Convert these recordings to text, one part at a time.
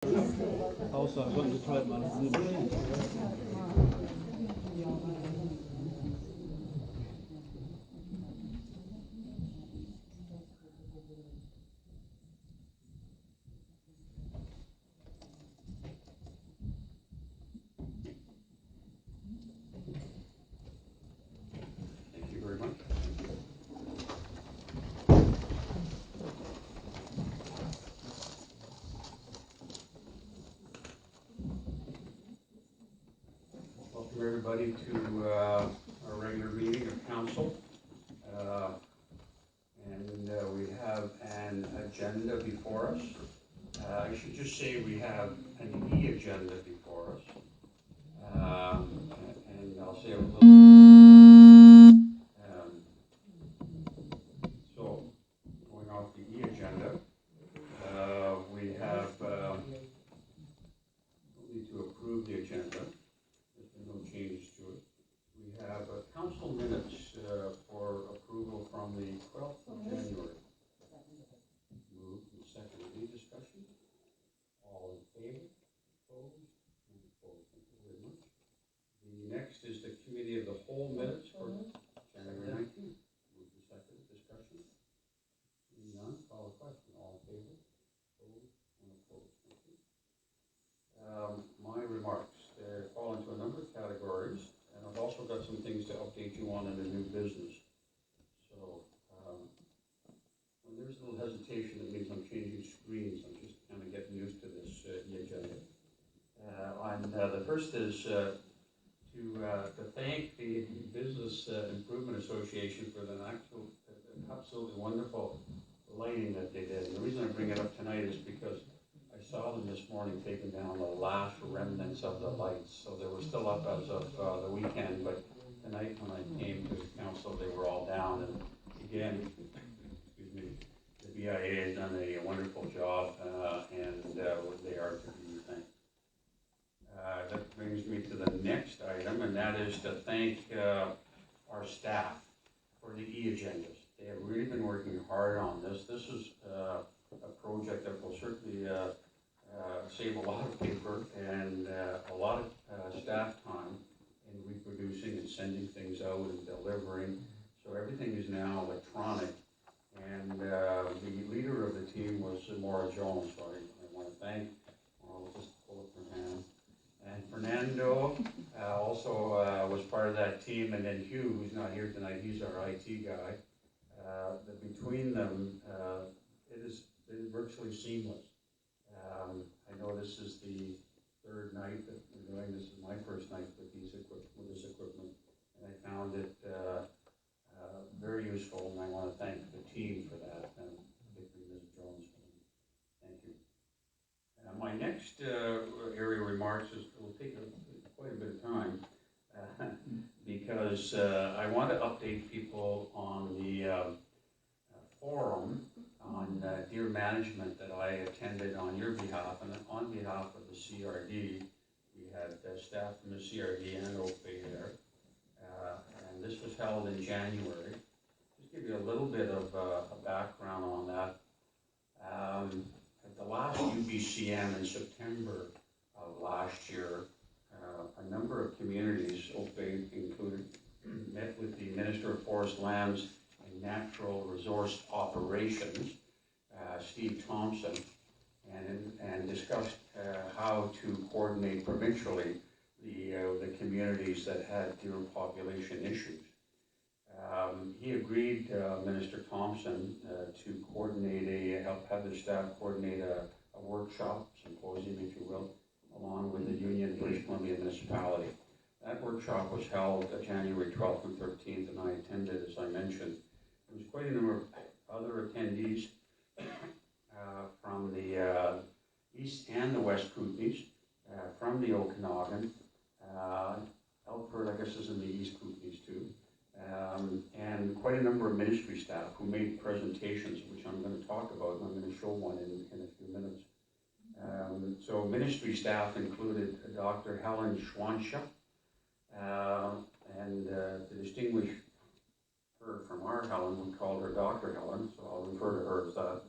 Also, I wanted to try it, man. Thank you very much. Welcome everybody to our regular meeting of council. Uh, we have an agenda before us. I should just say we have an e-agenda before us. And I'll say a little. So, going off the e-agenda, we have, we need to approve the agenda. There's been no changes to it. We have council minutes for approval from the 12th of January. Moved and seconded. Any discussion? All in favor? Opposed? And opposed. Thank you very much. The next is the committee of the whole minutes for January 19th. Moved and seconded. Discussion? Seeing none, call the question. All in favor? Opposed? And opposed. Thank you. My remarks, they fall into a number of categories, and I've also got some things to update you on in the new business. So, when there's a little hesitation, that means I'm changing screens. I'm just kind of getting used to this e-agenda. The first is to thank the Business Improvement Association for the absolutely wonderful lighting that they did. And the reason I bring it up tonight is because I saw them this morning taking down the last remnants of the lights. So they were still up as of the weekend, but tonight when I came to council, they were all down. And again, excuse me, the BIA has done a wonderful job, and they are to be thanked. That brings me to the next item, and that is to thank our staff for the e-agendas. They have really been working hard on this. This is a project that will certainly save a lot of paper and a lot of staff time in reproducing and sending things out and delivering. So everything is now electronic. And the leader of the team was Maura Jones, so I want to thank, I'll just pull up her hand. And Fernando also was part of that team, and then Hugh, who's not here tonight, he's our IT guy. Between them, it is virtually seamless. I know this is the third night that we're doing this. Is my first night with this equipment, and I found it very useful, and I want to thank the team for that, and particularly Ms. Jones. Thank you. My next area of remarks will take quite a bit of time because I want to update people on the forum on deer management that I attended on your behalf and on behalf of the CRD. We had staff from the CRD and OPE there, and this was held in January. Just give you a little bit of a background on that. At the last UBCM in September of last year, a number of communities, OPE included, met with the Minister of Forest Lands and Natural Resource Operations, Steve Thompson, and discussed how to coordinate provincially the communities that had deer population issues. He agreed, Minister Thompson, to coordinate have the staff coordinate a workshop, symposium, if you will, along with the Union British Columbia Municipality. That workshop was held January 12th and 13th, and I attended, as I mentioned. There was quite a number of other attendees from the East and the West Kootenays, from the Okanagan. Elford, I guess, is in the East Kootenays too. And quite a number of ministry staff who made presentations, which I'm going to talk about, and I'm going to show one in a few minutes. So ministry staff included Dr. Helen Schwansha, and to distinguish her from our Helen, we called her Dr. Helen, so I'll refer to her as that.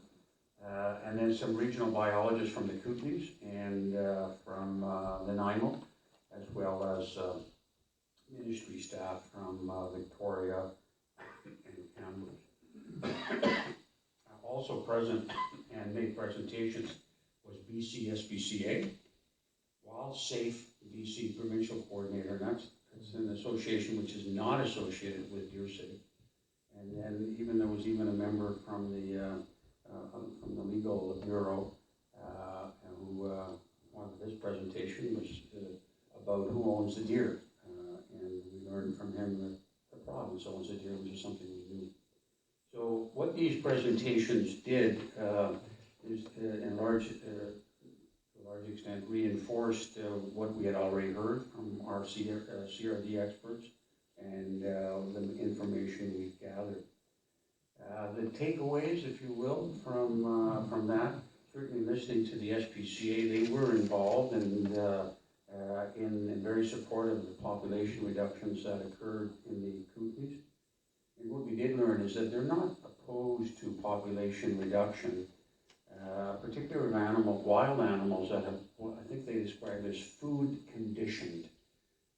And then some regional biologists from the Kootenays and from Nanaimo, as well as ministry staff from Victoria and Kamloops. Also present and made presentations was BC SPCA, Wild Safe BC Provincial Coordinator, and it's an association which is not associated with DeerSafe. And then there was even a member from the legal bureau who one of his presentation was about who owns the deer, and we learned from him that the province owns the deer, which is something we knew. So what these presentations did is, to a large extent, reinforced what we had already heard from our CRD experts and the information we gathered. The takeaways, if you will, from that, certainly listening to the SPCA, they were involved and in very supportive of the population reductions that occurred in the Kootenays. And what we did learn is that they're not opposed to population reduction, particularly of wild animals that have, what I think they described as food conditioned.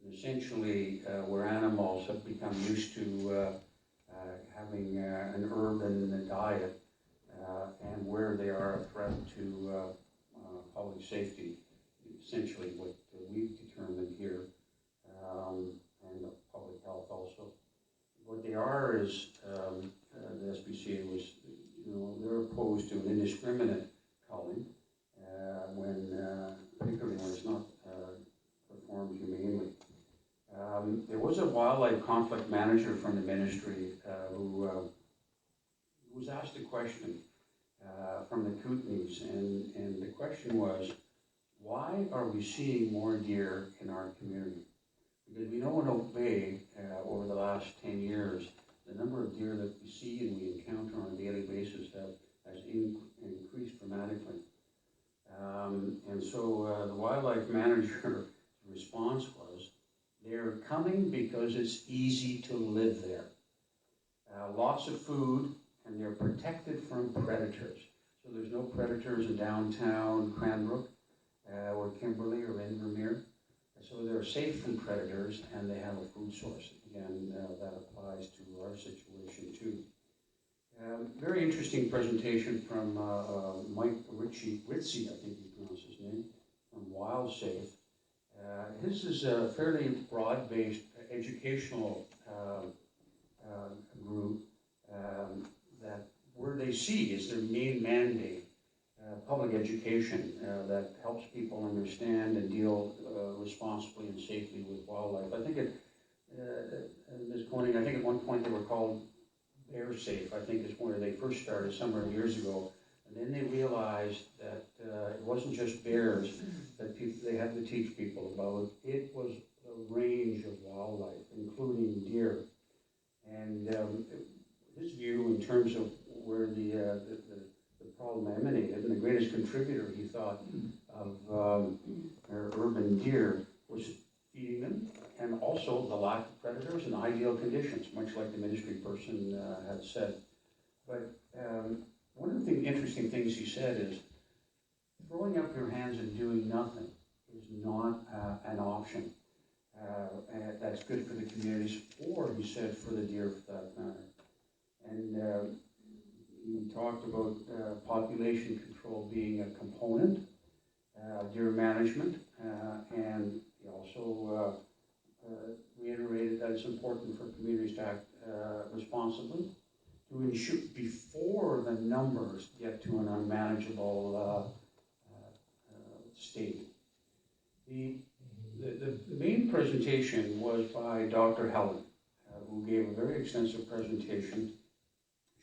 And essentially, where animals have become used to having an urban diet, and where they are a threat to public safety, essentially what we've determined here, and public health also. What they are is, the SPCA was, they're opposed to an indiscriminate culling, particularly when it's not performed humanely. There was a wildlife conflict manager from the ministry who was asked a question from the Kootenays, and the question was, why are we seeing more deer in our community? Because we know in Oak Bay, over the last 10 years, the number of deer that we see and we encounter on a daily basis has increased dramatically. And so the wildlife manager's response was, they're coming because it's easy to live there. Lots of food, and they're protected from predators. So there's no predators in downtown Cranbrook or Kimberley or Invermere. So they're safe from predators, and they have a food source. Again, that applies to our situation too. Very interesting presentation from Mike Ritchie, I think you pronounce his name, from Wild Safe. His is a fairly broad-based educational group that where they see is their main mandate, public education that helps people understand and deal responsibly and safely with wildlife. I think Ms. Koenig, I think at one point they were called Bear Safe, I think is where they first started some years ago. And then they realized that it wasn't just bears that they had to teach people about. It was a range of wildlife, including deer. And his view in terms of where the problem emanated, and the greatest contributor, he thought, of urban deer was feeding them, and also the lack of predators and ideal conditions, much like the ministry person had said. But one of the interesting things he said is, throwing up your hands and doing nothing is not an option. And that's good for the communities, or he said for the deer for that matter. And he talked about population control being a component, deer management, and he also reiterated that it's important for communities to act responsibly, to ensure before the numbers get to an unmanageable state. The main presentation was by Dr. Helen, who gave a very extensive presentation.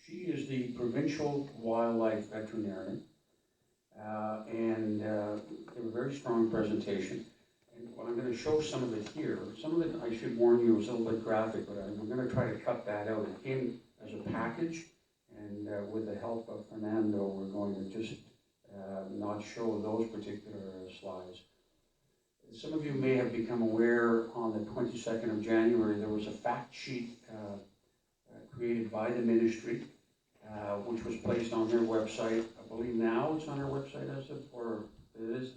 She is the provincial wildlife veterinarian, and gave a very strong presentation. And I'm going to show some of it here. Some of it, I should warn you, is a little bit graphic, but I'm going to try to cut that out. It came as a package, and with the help of Fernando, we're going to just not show those particular slides. Some of you may have become aware on the 22nd of January, there was a fact sheet created by the ministry which was placed on their website. I believe now it's on our website as of, or it is.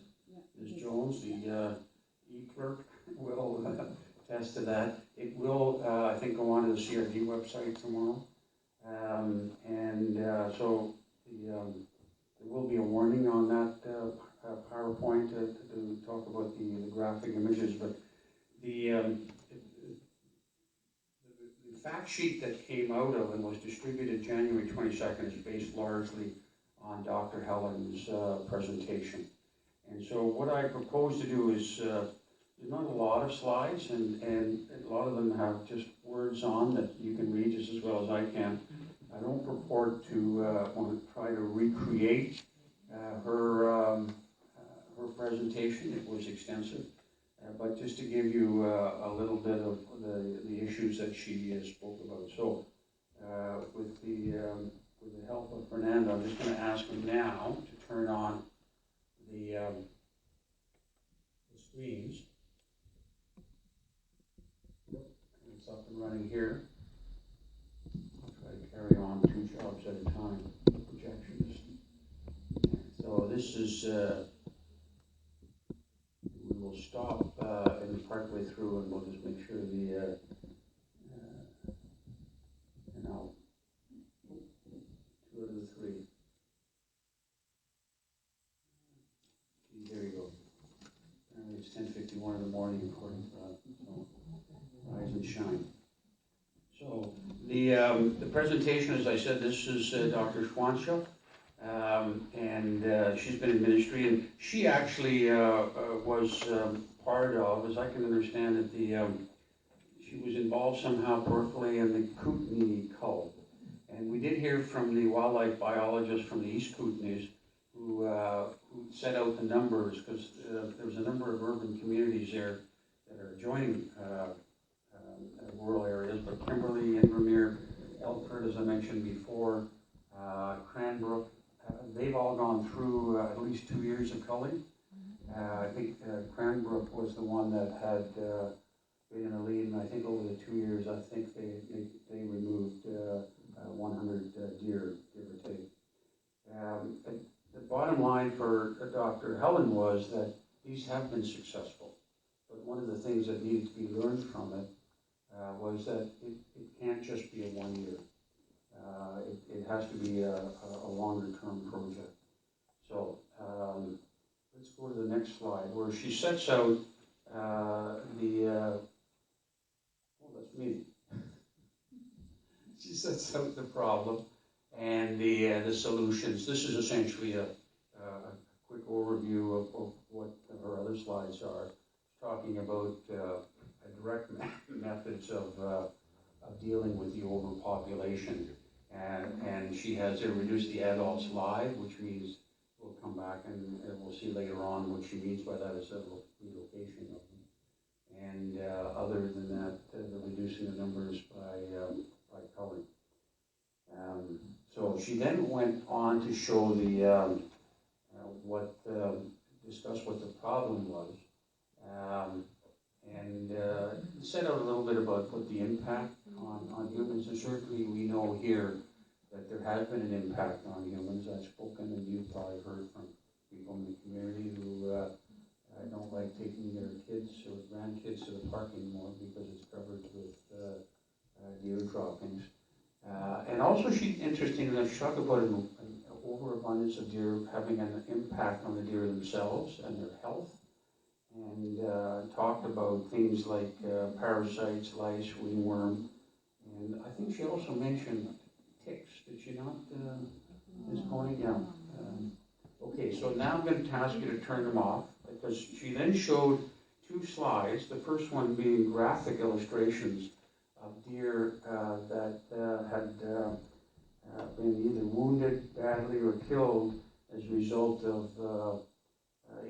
Ms. Jones, the e-clerk, will attest to that. It will, I think, go on to the CRD website tomorrow. So there will be a warning on that PowerPoint to talk about the graphic images, but the fact sheet that came out of and was distributed January 22nd is based largely on Dr. Helen's presentation. And so what I propose to do is, there's not a lot of slides, and a lot of them have just words on that you can read just as well as I can. I don't purport to want to try to recreate her presentation. It was extensive, but just to give you a little bit of the issues that she spoke about. So with the help of Fernando, I'm just going to ask him now to turn on the screens. It's up and running here. I'll try to carry on 2 jobs at a time. Projections. So this is, we will stop in partway through, and we'll just make sure the, and I'll, 2 out of the 3. There you go. Apparently it's 10:51 in the morning according to that. So rise and shine. So the presentation, as I said, this is Dr. Schwanschuk, and she's been in ministry, and she actually was part of, as I can understand it, she was involved somehow peripherally in the Kootenai cult. And we did hear from the wildlife biologist from the East Kootenays who set out the numbers, because there's a number of urban communities there that are joining rural areas, but Kimberley, Invermere, Elkford, as I mentioned before, Cranbrook, they've all gone through at least 2 years of culling. I think Cranbrook was the one that had been in the lead, and I think over the 2 years, I think they removed 100 deer, give or take. The bottom line for Dr. Helen was that these have been successful, but one of the things that needed to be learned from it was that it can't just be a 1 year. It has to be a longer term project. So let's go to the next slide, where she sets out oh, that's me. She sets out the problem and the solutions. This is essentially a quick overview of what her other slides are, talking about direct methods of dealing with the overpopulation. And she has reduced the adults live, which means we'll come back and we'll see later on what she means by that is a relocation of them. And other than that, the reducing the numbers by culling. So she then went on to show the discuss what the problem was, and set out a little bit about what the impact on humans. And certainly we know here that there has been an impact on humans. I've spoken, and you've probably heard from people in the community who don't like taking their kids or grandkids to the park anymore because it's covered with deer droppings. And also, interestingly, she talked about an overabundance of deer having an impact on the deer themselves and their health, and talked about things like parasites, lice, wingworm, and I think she also mentioned ticks. Did she not, Ms. Coney? Yeah. Okay, so now I'm going to ask you to turn them off, because she then showed 2 slides, the first one being graphic illustrations of deer that had been either wounded badly or killed as a result of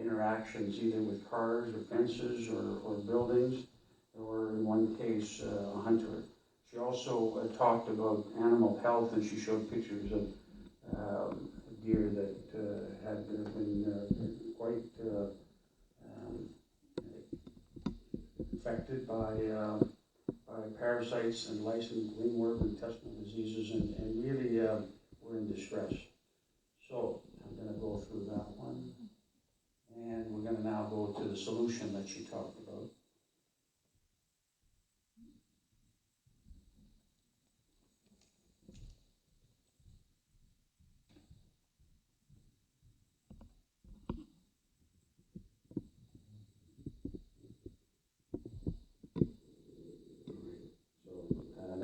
interactions either with cars or fences or buildings, or in one case a hunter. She also talked about animal health, and she showed pictures of deer that had been quite affected by parasites and lice and wingworm and intestinal diseases, and really in distress. So I'm going to go through that one. And we're going to now go to the solution that she talked about.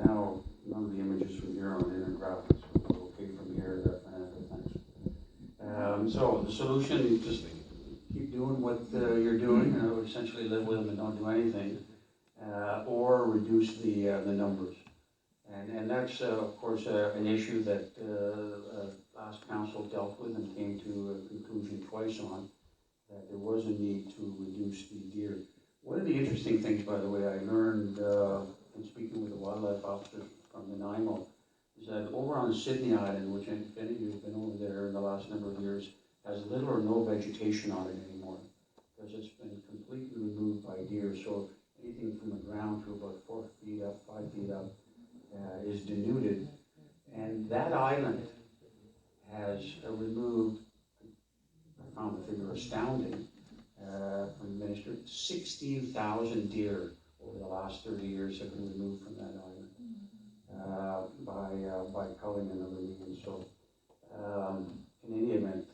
Now, none of the images from here on in are graphics. We're okay from here. Thanks. So the solution is just keep doing what you're doing, essentially live with them and don't do anything, or reduce the numbers. And that's, of course, an issue that last council dealt with and came to a conclusion twice on, that there was a need to reduce the deer. One of the interesting things, by the way, I learned in speaking with the wildlife officer from Nanaimo, is that over on Sydney Island, which if any of you have been over there in the last number of years, has little or no vegetation on it anymore, because it's been completely removed by deer. So anything from the ground to about 4 feet up, 5 feet up, is denuded. And that island has removed, I found the figure astounding, from the minister, 16,000 deer over the last 30 years have been removed from that island by culling and other means. So in any event,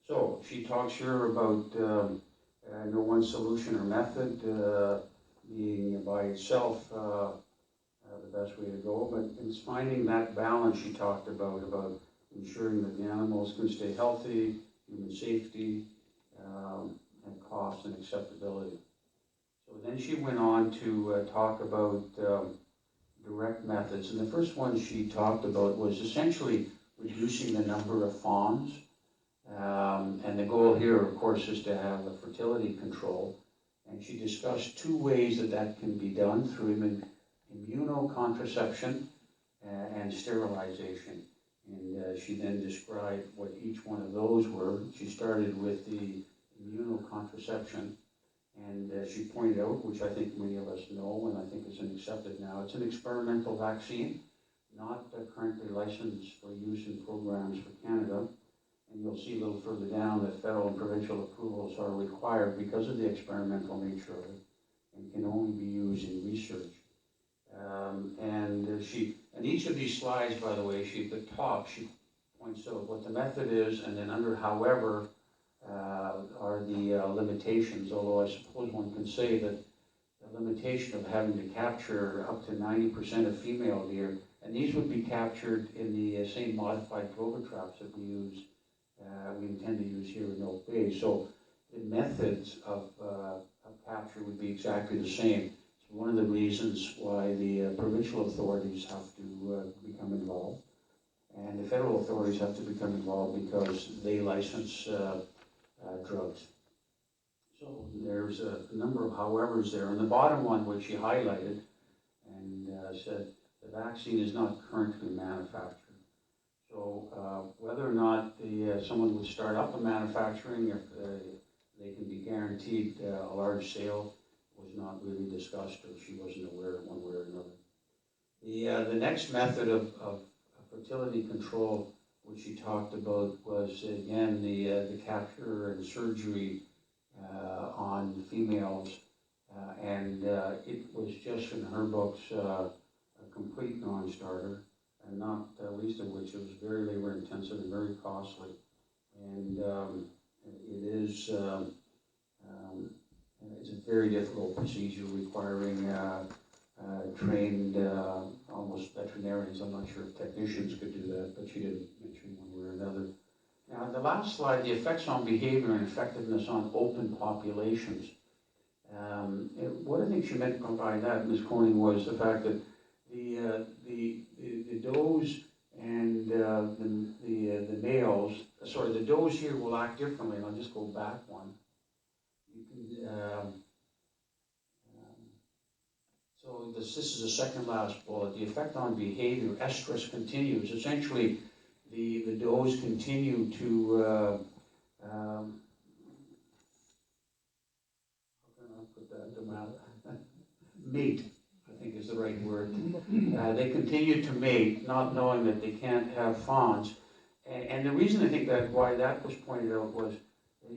so she talks here about no one solution or method being by itself the best way to go, but it's finding that balance she talked about ensuring that the animals can stay healthy, human safety, and cost and acceptability. So then she went on to talk about direct methods, and the first one she talked about was essentially reducing the number of fawns. And the goal here, of course, is to have a fertility control. And she discussed two ways that can be done through immunocontraception and sterilization. And she then described what each one of those were. She started with the immunocontraception, and she pointed out, which I think many of us know, and I think is accepted now, it's an experimental vaccine, not currently licensed for use in programs for Canada. And you'll see a little further down that federal and provincial approvals are required because of the experimental nature of it, and can only be used in research. And each of these slides, by the way, at the top, she points out what the method is, and then under however are the limitations, although I suppose one can say that the limitation of having to capture up to 90% of female deer, and these would be captured in the same modified clover traps that we intend to use here in Oak Bay. So the methods of capture would be exactly the same. It's one of the reasons why the provincial authorities have to become involved, and the federal authorities have to become involved because they license drugs. So there's a number of howevers there. And the bottom one, which she highlighted and said, the vaccine is not currently manufactured. So whether or not someone would start up a manufacturing, if they can be guaranteed a large sale, was not really discussed, or she wasn't aware one way or another. The next method of fertility control, which she talked about, was again the capture and surgery on females, and it was just in her books a complete non-starter, and not least of which it was very labor intensive and very costly. And it is it's a very difficult procedure requiring trained almost veterinarians. I'm not sure if technicians could do that, but she didn't mention one way or another. Now, the last slide, the effects on behavior and effectiveness on open populations. What I think she meant by that, Ms. Corning, was the fact that the does and the males, sorry, the does here will act differently. And I'll just go back one. You can, so this is the second last bullet. The effect on behavior, estrus continues. Essentially, the does continue to how can I put that to mouth? Mate, I think is the right word. They continue to mate, not knowing that they can't have fawns. And the reason I think that why that was pointed out was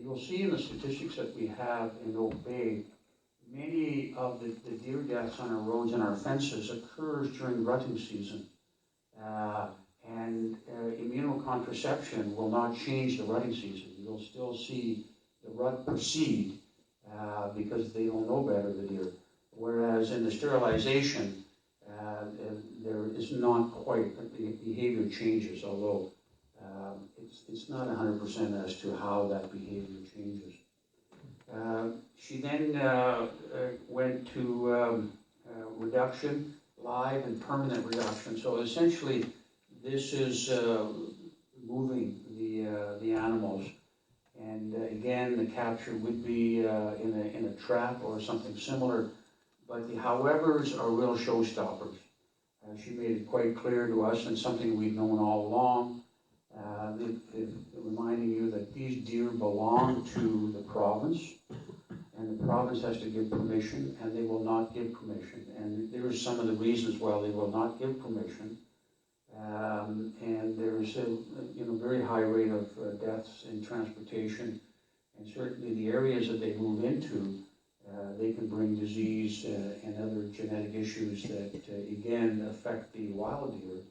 you'll see in the statistics that we have in Oak Bay, many of the deer deaths on our roads and our fences occurs during rutting season. And immunocontraception will not change the rutting season. You'll still see the rut proceed because they don't know better, the deer. Whereas in the sterilization, there is not quite, the behavior changes, although it's not 100% as to how that behavior changes. She then went to reduction, live and permanent reduction. So essentially, this is moving the animals. And again, the capture would be in a trap or something similar. But the howevers are real showstoppers. She made it quite clear to us, and something we've known all along, reminding you that these deer belong to the province, and the province has to give permission, and they will not give permission. And there are some of the reasons why they will not give permission. And there's a very high rate of deaths in transportation, and certainly the areas that they move into, they can bring disease and other genetic issues that again affect the wild deer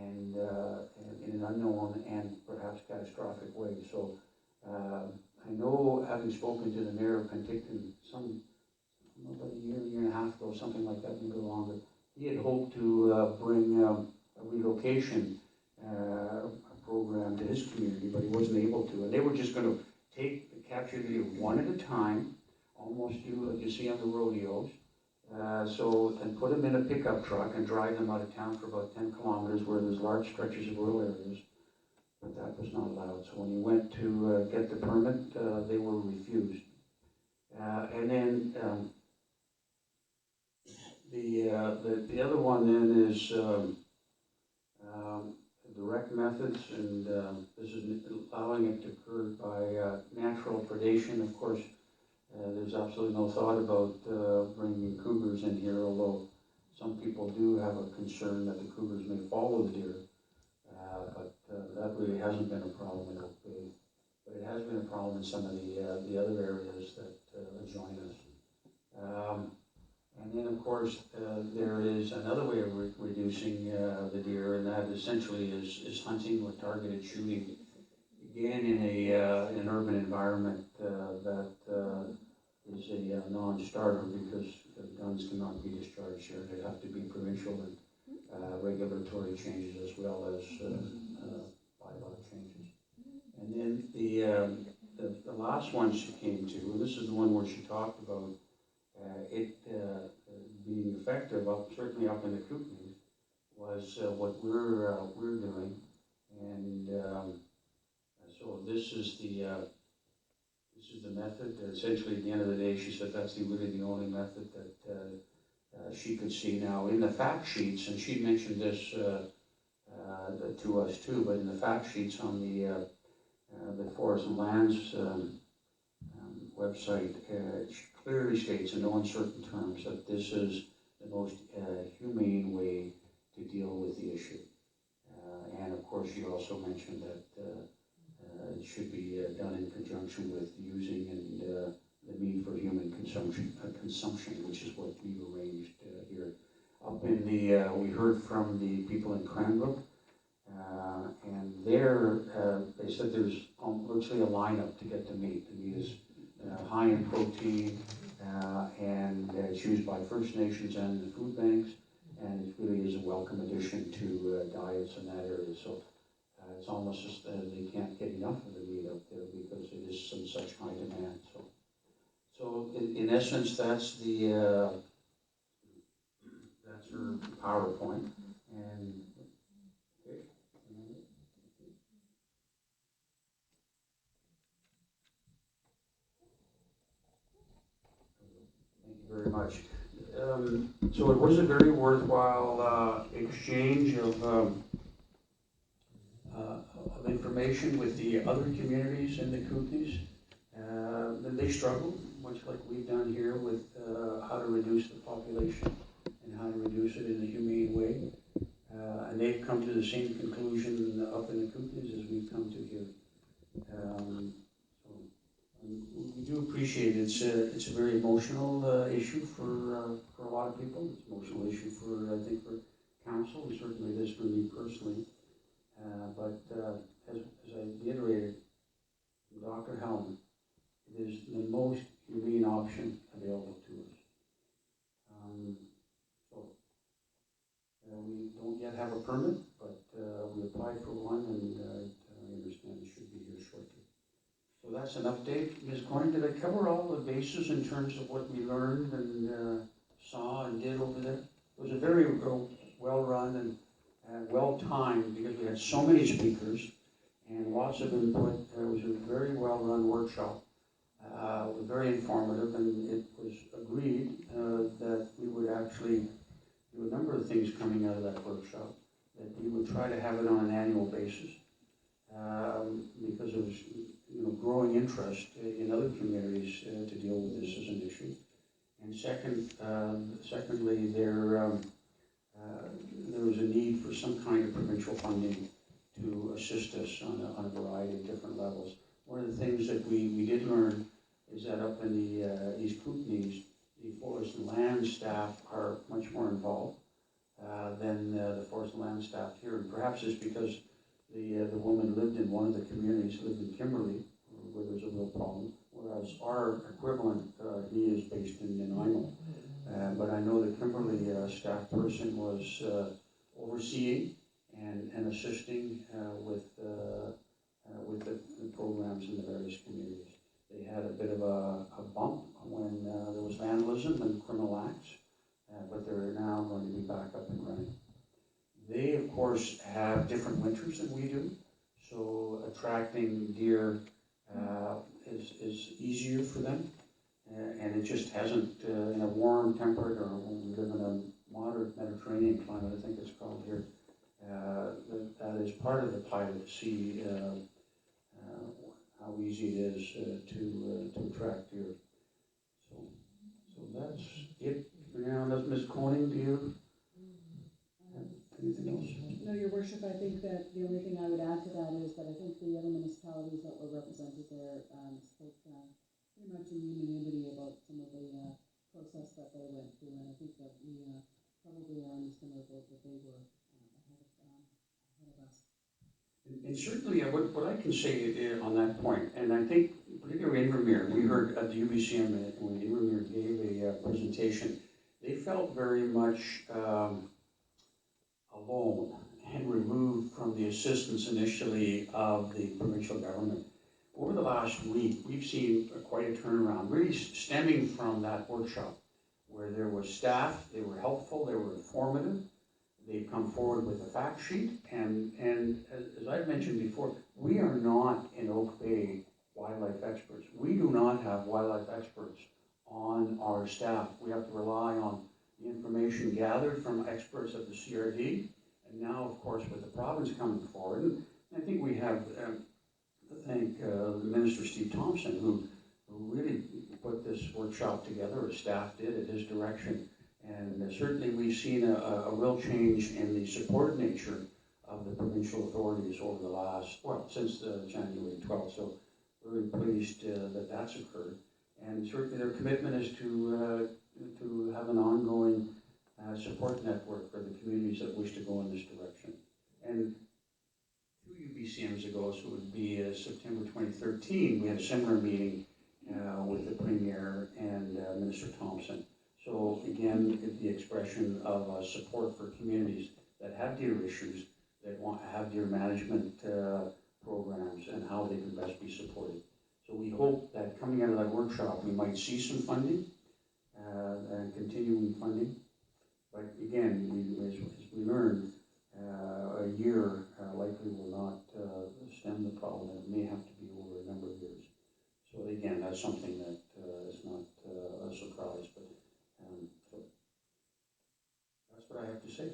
and in an unknown and perhaps catastrophic way. So I know, having spoken to the mayor of Penticton about a year and a half ago, something like that, maybe longer, he had hoped to bring a relocation program to his community, but he wasn't able to. And they were just going to capture the deer one at a time, almost do like you see on the rodeos. And put them in a pickup truck and drive them out of town for about 10 kilometers where there's large stretches of rural areas. But that was not allowed. So when he went to get the permit, they were refused. And then the other one then is direct methods, and this is allowing it to occur by natural predation. Of course, there's absolutely no thought about bringing cougars in here, although some people do have a concern that the cougars may follow the deer. But that really hasn't been a problem in Oak Bay. But it has been a problem in some of the other areas that adjoin us. And then, of course, there is another way of reducing the deer, and that essentially is hunting with targeted shooting. Again, in an urban environment that is a non-starter, because guns cannot be discharged here. They have to be provincial and regulatory changes as well as bylaw changes. And then the last one she came to, and this is the one where she talked about it being effective, certainly up in the Kootenays, was what we're doing. And so this is the method. Essentially, at the end of the day, she said that's really the only method that she could see now in the fact sheets. And she mentioned this to us too. But in the fact sheets on the Forest and Lands website, it clearly states in no uncertain terms that this is the most humane way to deal with the issue. And of course, she also mentioned that it should be done in conjunction with using and the meat for human consumption, which is what we've arranged here. Up in we heard from the people in Cranbrook, and there they said there's virtually a lineup to get the meat. The meat is high in protein, and it's used by First Nations and the food banks, and it really is a welcome addition to diets in that area. So it's almost as they can't get enough of the meat up there because it is in such high demand. So in essence, that's her PowerPoint. And okay. Thank you very much. So it was a very worthwhile exchange of information with the other communities in the Kootenays. They struggle, much like we've done here, with how to reduce the population and how to reduce it in a humane way. And they've come to the same conclusion up in the Kootenays as we've come to here. We do appreciate it. It's a very emotional issue for a lot of people. It's an emotional issue for, I think, for council, and certainly it is for me personally. But as I reiterated, Dr. Hellman, it is the most humane option available to us. We don't yet have a permit, but we applied for one, and I understand it should be here shortly. So that's an update. Ms. Corning, did I cover all the bases in terms of what we learned and saw and did over there? It was a very well-run and well-timed, because we had so many speakers and lots of input. It was a very well-run workshop. It was very informative, and it was agreed that we would actually do a number of things coming out of that workshop, that we would try to have it on an annual basis, because of growing interest in other communities to deal with this as an issue. And secondly, there was a need for some kind of provincial funding to assist us on a variety of different levels. One of the things that we did learn is that up in the East Kootenays, the forest and land staff are much more involved than the forest and land staff here. And perhaps it's because the woman lived in one of the communities, lived in Kimberley, where there's a real problem, whereas our equivalent, he is based in Nanaimo. But I know the Kimberley staff person was overseeing and assisting with the programs in the various communities. They had a bit of a bump when there was vandalism and criminal acts, but they're now going to be back up and running. They, of course, have different winters than we do, so attracting deer is easier for them, and it just hasn't, in a warm, temperate, or we live in a moderate Mediterranean climate, I think it's called here, that is part of the pilot to see how easy it is to attract deer. So that's it for now. Ms. Corning, do you have anything else? No, Your Worship, I think that the only thing I would add to that is that I think the other municipalities that were represented there spoke pretty much in unanimity about some of the process that they went through, and I think that we probably are on the similar boat that they were ahead of us. And certainly, what I can say on that point, and I think particularly Invermere, we heard at the UBCM when Invermere gave a presentation, they felt very much alone and removed from the assistance initially of the provincial government. Over the last week, we've seen quite a turnaround, really stemming from that workshop, where there was staff, they were helpful, they were informative, they've come forward with a fact sheet, and as I've mentioned before, we are not in Oak Bay wildlife experts. We do not have wildlife experts on our staff. We have to rely on the information gathered from experts at the CRD, and now, of course, with the province coming forward. And I think we have to thank Minister Steve Thompson, who really put this workshop together, or staff did, at his direction. And certainly we've seen a real change in the support nature of the provincial authorities over the last, since January 12th. So very pleased that that's occurred. And certainly their commitment is to have an ongoing support network for the communities that wish to go in this direction. And 2 UBCMs ago, so it would be September 2013, we had a similar meeting with the Premier and Minister Thompson. So again, the expression of support for communities that have deer issues, that want to have deer management programs, and how they can best be supported. So we hope that coming out of that workshop, we might see some funding and continuing funding. But again, as we learned, a year likely will not stem the problem. It may have to be over a number of years. So again, that's something that is not a surprise. But so that's what I have to say.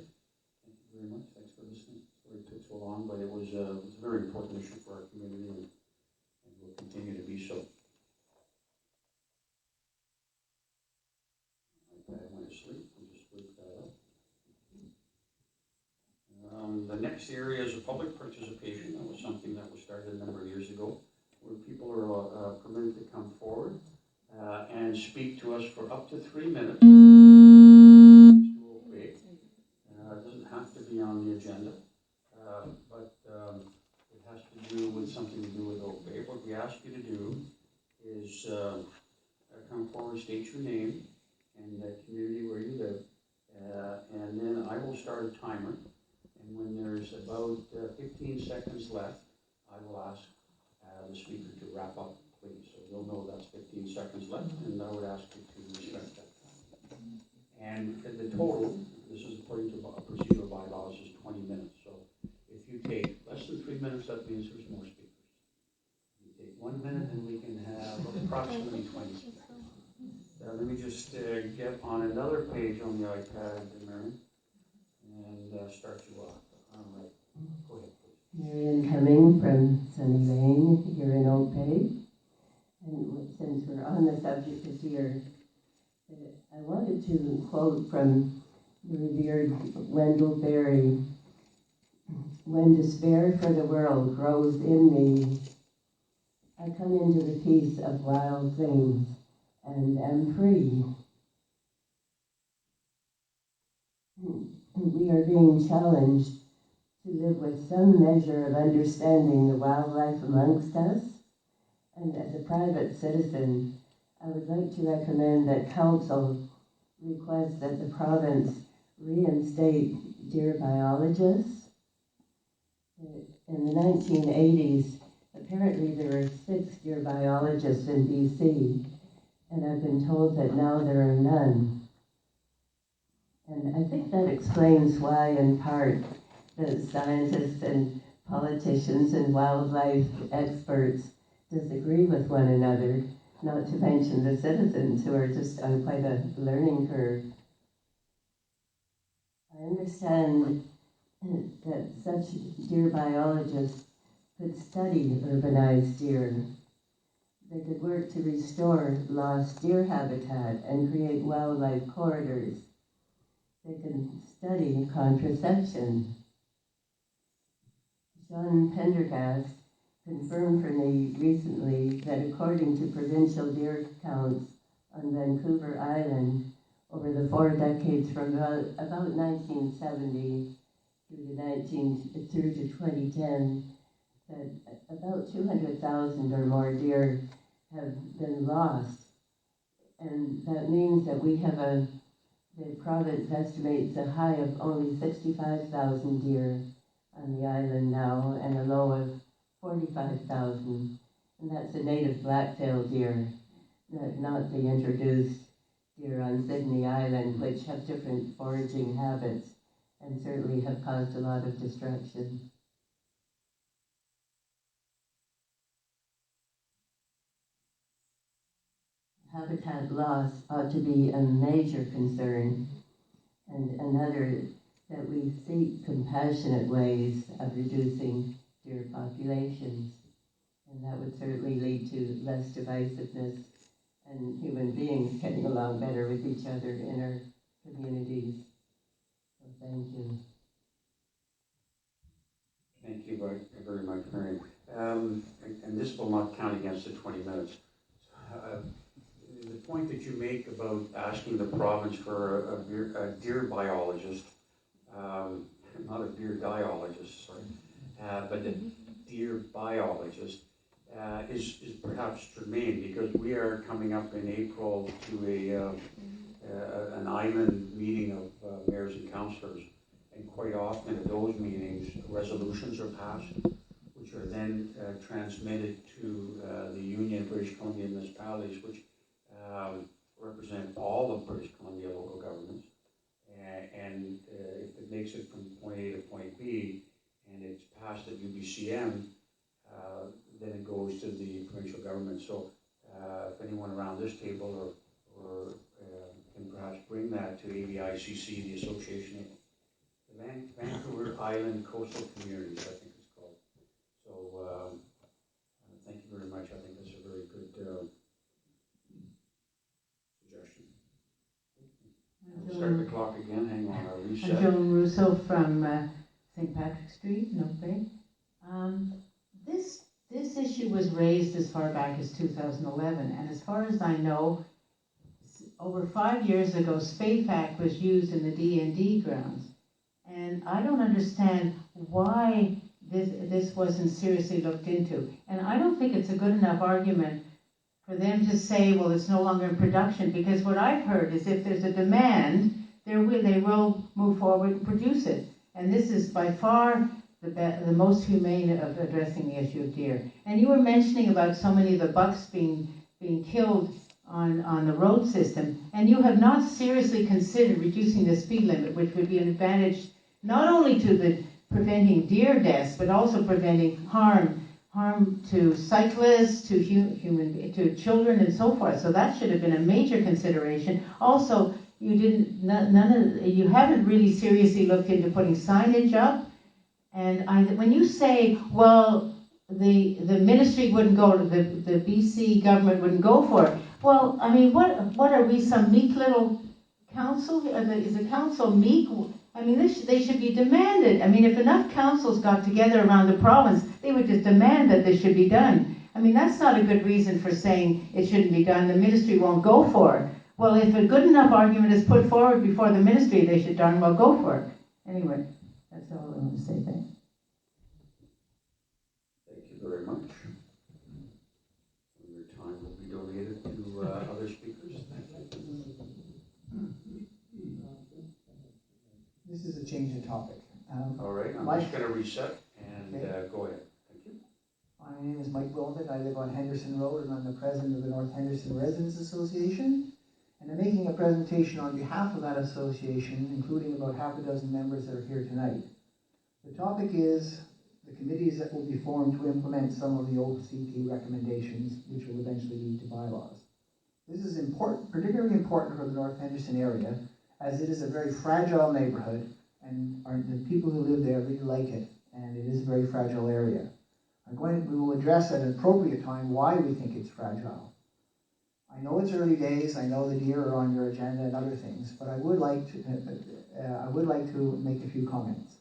Thank you very much. Thanks for listening. Sorry it took so long, but it was a very important issue for our community, and will continue to be so. My iPad went to sleep. We'll just wake that up. The next area is a public participation. That was something that was started a number of years ago, where people are permitted to come forward and speak to us for up to 3 minutes. It doesn't have to be on the agenda, but it has to do with something to do with Oak Bay. What we ask you to do is come forward, state your name and the community where you live, and then I will start a timer. And when there's about 15 seconds left, I will ask the speaker to wrap up, please. So you'll know that's 15 seconds left, and I would ask you to respect that. And the total, this is according to procedural bylaws, is 20 minutes. So if you take less than 3 minutes, that means there's more speakers. If you take 1 minute, then we can have approximately 20 speakers. Let me just get on another page on the iPad, Marion, and start you off. All right, go ahead, please. Marion Cumming from Sunny Lane here in Oak Bay. And since we're on the subject of deer, I wanted to quote from the revered Wendell Berry. "When despair for the world grows in me, I come into the peace of wild things and am free." We are being challenged to live with some measure of understanding the wildlife amongst us. And as a private citizen, I would like to recommend that Council request that the province reinstate deer biologists. In the 1980s, apparently there were 6 deer biologists in BC, and I've been told that now there are none. And I think that explains why, in part, the scientists and politicians and wildlife experts disagree with one another, not to mention the citizens who are just on quite a learning curve. I understand that such deer biologists could study urbanized deer. They could work to restore lost deer habitat and create wildlife corridors. They can study contraception. Sean Pendergast confirmed for me recently that according to provincial deer counts on Vancouver Island, over the 4 decades from about 1970 through to 2010, that about 200,000 or more deer have been lost. And that means that we have the province estimates a high of only 65,000 deer on the island now and a low of 45,000. And that's a native black-tailed deer, not the introduced deer on Sydney Island, which have different foraging habits and certainly have caused a lot of destruction. Habitat loss ought to be a major concern, and another that we seek compassionate ways of reducing deer populations. And that would certainly lead to less divisiveness and human beings getting along better with each other in our communities. So thank you. Thank you very much, Marion. And this will not count against the 20 minutes. The point that you make about asking the province for a deer biologist, not a deer diologist, sorry, but a deer biologist is perhaps germane, because we are coming up in April to an island meeting of mayors and councillors, and quite often at those meetings resolutions are passed, which are then transmitted to the Union of British Columbia Municipalities, which represent all of British Columbia local governments, and if it makes it from point A to point B, and it's passed at UBCM, then it goes to the provincial government. So if anyone around this table or can perhaps bring that to ABICC, the Association of Vancouver Island Coastal Communities, I think it's called. So thank you very much. I think that's a very good suggestion. We'll start the clock again. Hang on, I'll reset. Joan Russo from St. Patrick Street in Oak Bay. This issue was raised as far back as 2011, and as far as I know, over 5 years ago, SpadeFact was used in the D&D grounds. And I don't understand why this wasn't seriously looked into. And I don't think it's a good enough argument for them to say, well, it's no longer in production, because what I've heard is if there's a demand, they will move forward and produce it. And this is by far the most humane of addressing the issue of deer. And you were mentioning about so many of the bucks being killed on the road system, and you have not seriously considered reducing the speed limit, which would be an advantage not only to the preventing deer deaths, but also preventing harm to cyclists, to children, and so forth. So that should have been a major consideration. Also, you haven't really seriously looked into putting signage up. And when you say, well, the ministry wouldn't go, the BC government wouldn't go for it. Well, I mean, what are we, some meek little council? Is the council meek? I mean, they should be demanded. I mean, if enough councils got together around the province, they would just demand that this should be done. I mean, that's not a good reason for saying it shouldn't be done. The ministry won't go for it. Well, if a good enough argument is put forward before the ministry, they should darn well go for it. Anyway, that's all I want to say. Thanks. Thank you very much. Your time will be donated to other speakers. Thank you. This is a change in topic. All right, I'm just going to reset and go ahead. Thank you. My name is Mike Wilden. I live on Henderson Road, and I'm the president of the North Henderson Residents Association. And I'm making a presentation on behalf of that association, including about half a dozen members that are here tonight. The topic is the committees that will be formed to implement some of the OCP recommendations, which will eventually lead to bylaws. This is important, particularly important for the North Henderson area, as it is a very fragile neighborhood, and the people who live there really like it, and it is a very fragile area. We will address at an appropriate time why we think it's fragile. I know it's early days. I know the deer are on your agenda and other things, but I would like to make a few comments.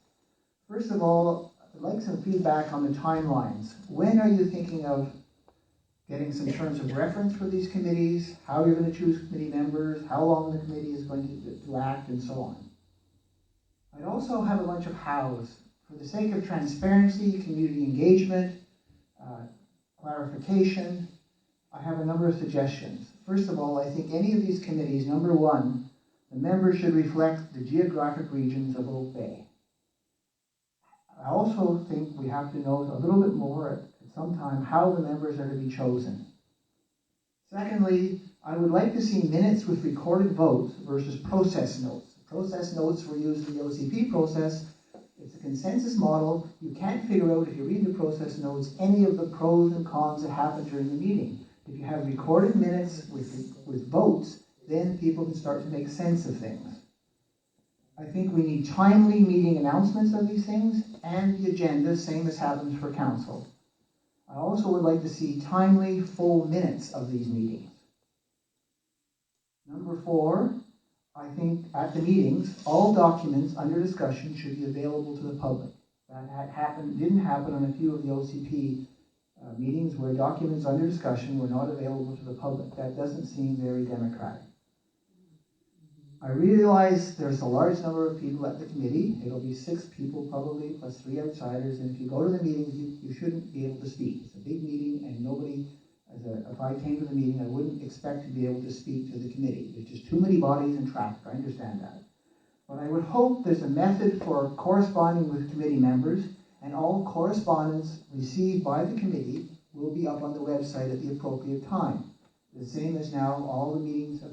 First of all, I'd like some feedback on the timelines. When are you thinking of getting some terms of reference for these committees, how you're going to choose committee members, how long the committee is going to act, and so on? I'd also have a bunch of hows. For the sake of transparency, community engagement, clarification, I have a number of suggestions. First of all, I think any of these committees, number one, the members should reflect the geographic regions of Oak Bay. I also think we have to know a little bit more at some time how the members are to be chosen. Secondly, I would like to see minutes with recorded votes versus process notes. Process notes were used in the OCP process. It's a consensus model. You can't figure out, if you read the process notes, any of the pros and cons that happened during the meeting. If you have recorded minutes with votes, then people can start to make sense of things. I think we need timely meeting announcements of these things and the agenda, same as happens for council. I also would like to see timely, full minutes of these meetings. Number 4, I think at the meetings, all documents under discussion should be available to the public. That didn't happen on a few of the OCP meetings where documents under discussion were not available to the public. That doesn't seem very democratic. I realize there's a large number of people at the committee. It'll be 6 people probably, plus 3 outsiders. And if you go to the meetings, you shouldn't be able to speak. It's a big meeting, and nobody, if I came to the meeting, I wouldn't expect to be able to speak to the committee. There's just too many bodies in traffic. I understand that. But I would hope there's a method for corresponding with committee members, and all correspondence received by the committee will be up on the website at the appropriate time. The same as now, all the meetings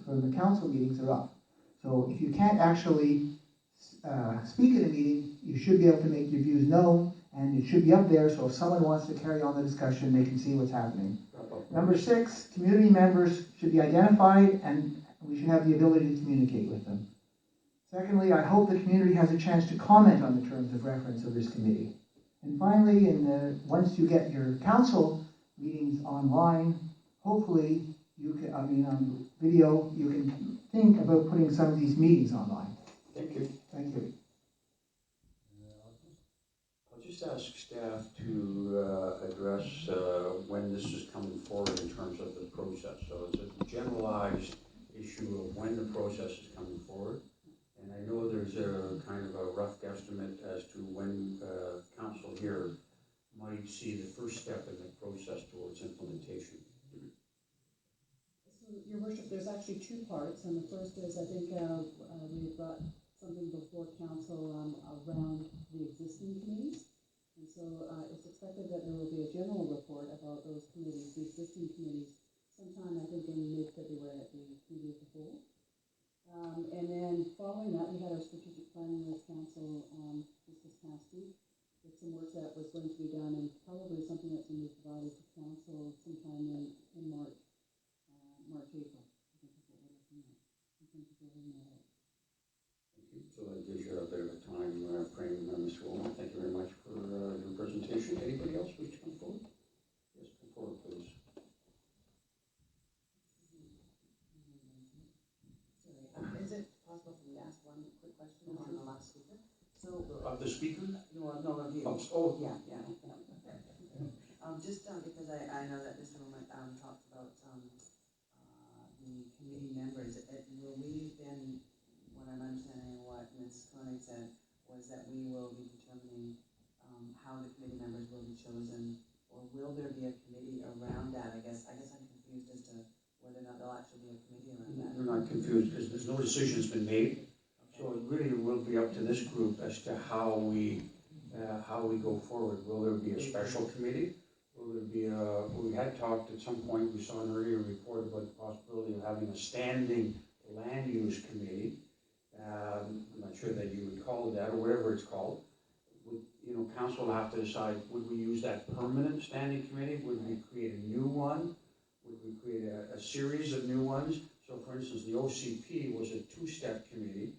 for the council meetings are up. So if you can't actually speak at a meeting, you should be able to make your views known, and it should be up there, so if someone wants to carry on the discussion, they can see what's happening. Number 6, community members should be identified, and we should have the ability to communicate with them. Secondly, I hope the community has a chance to comment on the terms of reference of this committee. And finally, once you get your council meetings online, hopefully on video, you can think about putting some of these meetings online. Thank you. Thank you. I'll just ask staff to address when this is coming forward in terms of the process. So it's a generalized issue of when the process is coming forward. And I know there's a kind of a rough guesstimate as to when council here might see the first step in the process towards implementation. So, Your Worship, there's actually two parts, and the first is, I think, we've brought something before council around the existing committees. And so it's expected that there will be a general report about those committees, the existing committees, sometime, I think, in mid-February at the committee of the whole. And then following that, we had our strategic planning with council just this past week, with some work that was going to be done, and probably something that's going to be provided to council sometime in March, April. I think is what we're looking at. In terms of rolling that out. So that gives you a bit of a time frame, Ms. Woolman. Thank you very much for your presentation. Anybody else wish to come forward? Yes, come forward, please. Sorry, is it possible for me to ask one quick question on the last speaker? So, Of the speaker? no, of you. Oh, Yeah. Just because I know that Mr. Moment talked about the committee members. Will we then, what I'm understanding what Ms. Koenig said, was that we will be determining how the committee members will be chosen, or will there be a committee around that? I guess I'm confused as to whether or not there'll actually be a committee around that. You're not confused because there's no decision's been made. So it really will be up to this group as to how we go forward. Will there be a special committee? Will there be we had talked at some point, we saw an earlier report about the possibility of having a standing land use committee. I'm not sure that you would call it that, or whatever it's called. Council will have to decide, would we use that permanent standing committee? Would we create a new one? Would we create a series of new ones? So for instance, the OCP was a two-step committee.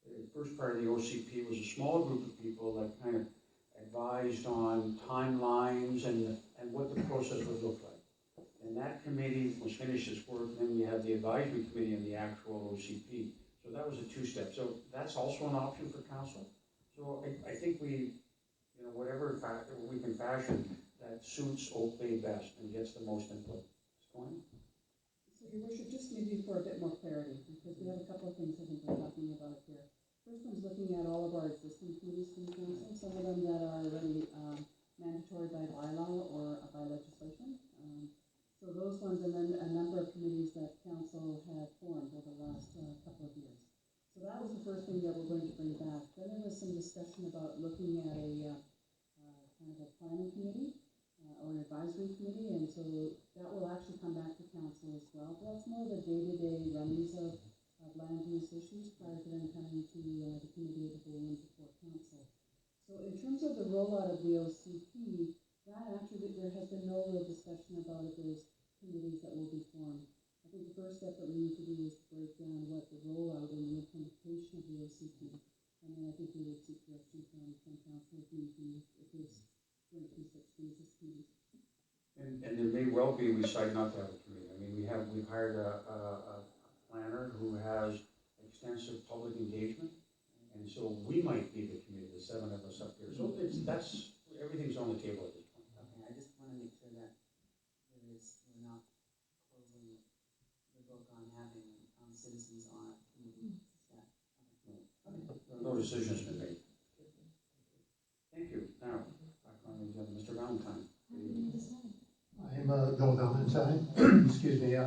The first part of the OCP was a small group of people that kind of advised on timelines and what the process would look like. And that committee was finished its work, and then we had the advisory committee and the actual OCP. So that was a two-step. So that's also an option for council. So I think whatever we can fashion that suits Oak Bay best and gets the most input. So Your Worship, just maybe for a bit more clarity, because we have a couple of things I think we're talking about here. First one's looking at all of our existing committees from council, some of them that are already mandatory by bylaw or by legislation. So those ones, and then a number of committees that council had formed over the last couple of years. So that was the first thing that we're going to bring back. Then there was some discussion about looking at a kind of a planning committee or an advisory committee, and so that will actually come back to council as well. But that's more the day-to-day runnings of land use issues prior to them coming to the committee of the whole and before council. So in terms of the rollout of the OCP, that actually, there has been no real discussion about if there's committees that will be formed. I think the first step that we need to do is to break down what the rollout and the implementation of the OCP, and then I think we would seek direction from council if need be, if it's going to be such things as committees. And there may well be, we decide not to have a committee. I mean, we've hired a planner who has extensive public engagement, and so we might be the committee, the seven of us up here. So everything's on the table at this point. Okay, I just want to make sure that we're not closing the book on having citizens on committee staff. Okay. No decision's been made. Thank you. Now, back on the agenda, Mr. Valentine. I'm Bill Valentine. Excuse me. I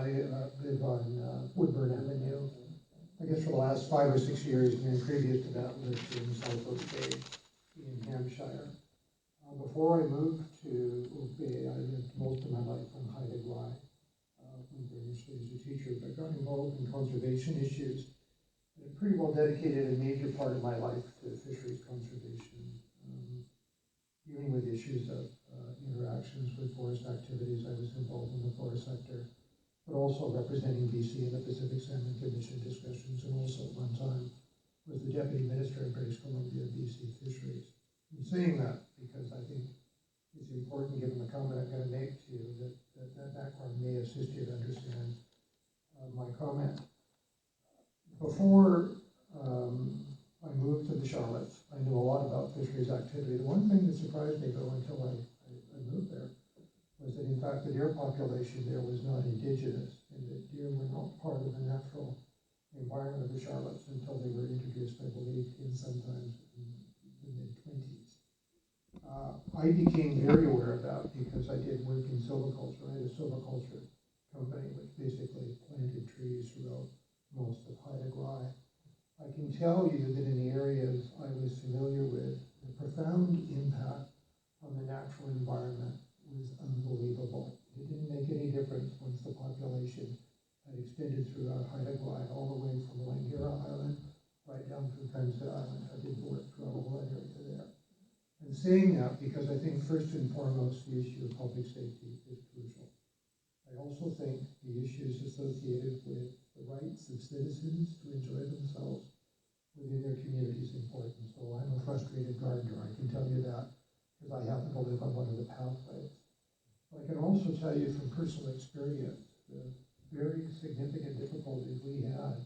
live on Woodburn Avenue. I guess for the last 5 or 6 years, and then previous to that, lived in South Oak Bay in Hampshire. Before I moved to Oak Bay, I lived most of my life on Haida Gwaii. Went there initially as a teacher, but got involved in conservation issues. And pretty well dedicated a major part of my life to fisheries conservation, dealing with issues of interactions with forest activities. I was involved in the forest sector, but also representing BC in the Pacific Salmon Commission discussions, and also at one time was the Deputy Minister of British Columbia BC Fisheries. I'm saying that because I think it's important, given the comment I'm going to make to you, that background may assist you to understand my comment. Before I moved to the Charlottes. I knew a lot about fisheries activity. The one thing that surprised me though until I moved there was that in fact the deer population there was not indigenous, and that deer were not part of the natural environment of the Charlottes until they were introduced, I believe, in sometimes in the mid-20s. I became very aware of that because I did work in silviculture. I had a silviculture company which basically planted trees throughout most of Haida Gwaii. I can tell you that in the areas I was familiar with, the profound impact on the natural environment was unbelievable. It didn't make any difference once the population had extended throughout Haida Gwaii, all the way from Langara Island right down through Kranzda Island. I did work throughout all that area there. And saying that because I think first and foremost the issue of public safety is crucial. I also think the issues associated with the rights of citizens to enjoy themselves within their community is important. So I'm a frustrated gardener, I can tell you that, because I happen to live on one of the pathways. But I can also tell you from personal experience the very significant difficulties we had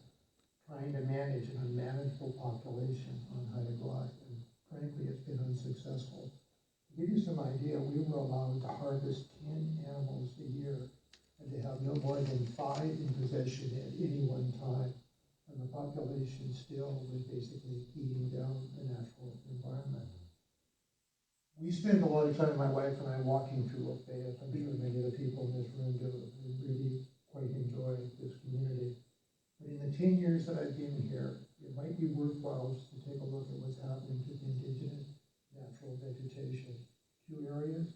trying to manage an unmanageable population on Haida Gwaii, and frankly it's been unsuccessful. To give you some idea, we were allowed to harvest 10 animals a year and to have no more than 5 in possession at any one time. And the population still was basically eating down the natural environment. We spend a lot of time, my wife and I, walking through Oak Bay, as I'm sure many of the people in this room do. We really quite enjoy this community. But in the 10 years that I've been here, it might be worthwhile to take a look at what's happening to the indigenous natural vegetation. 2 areas.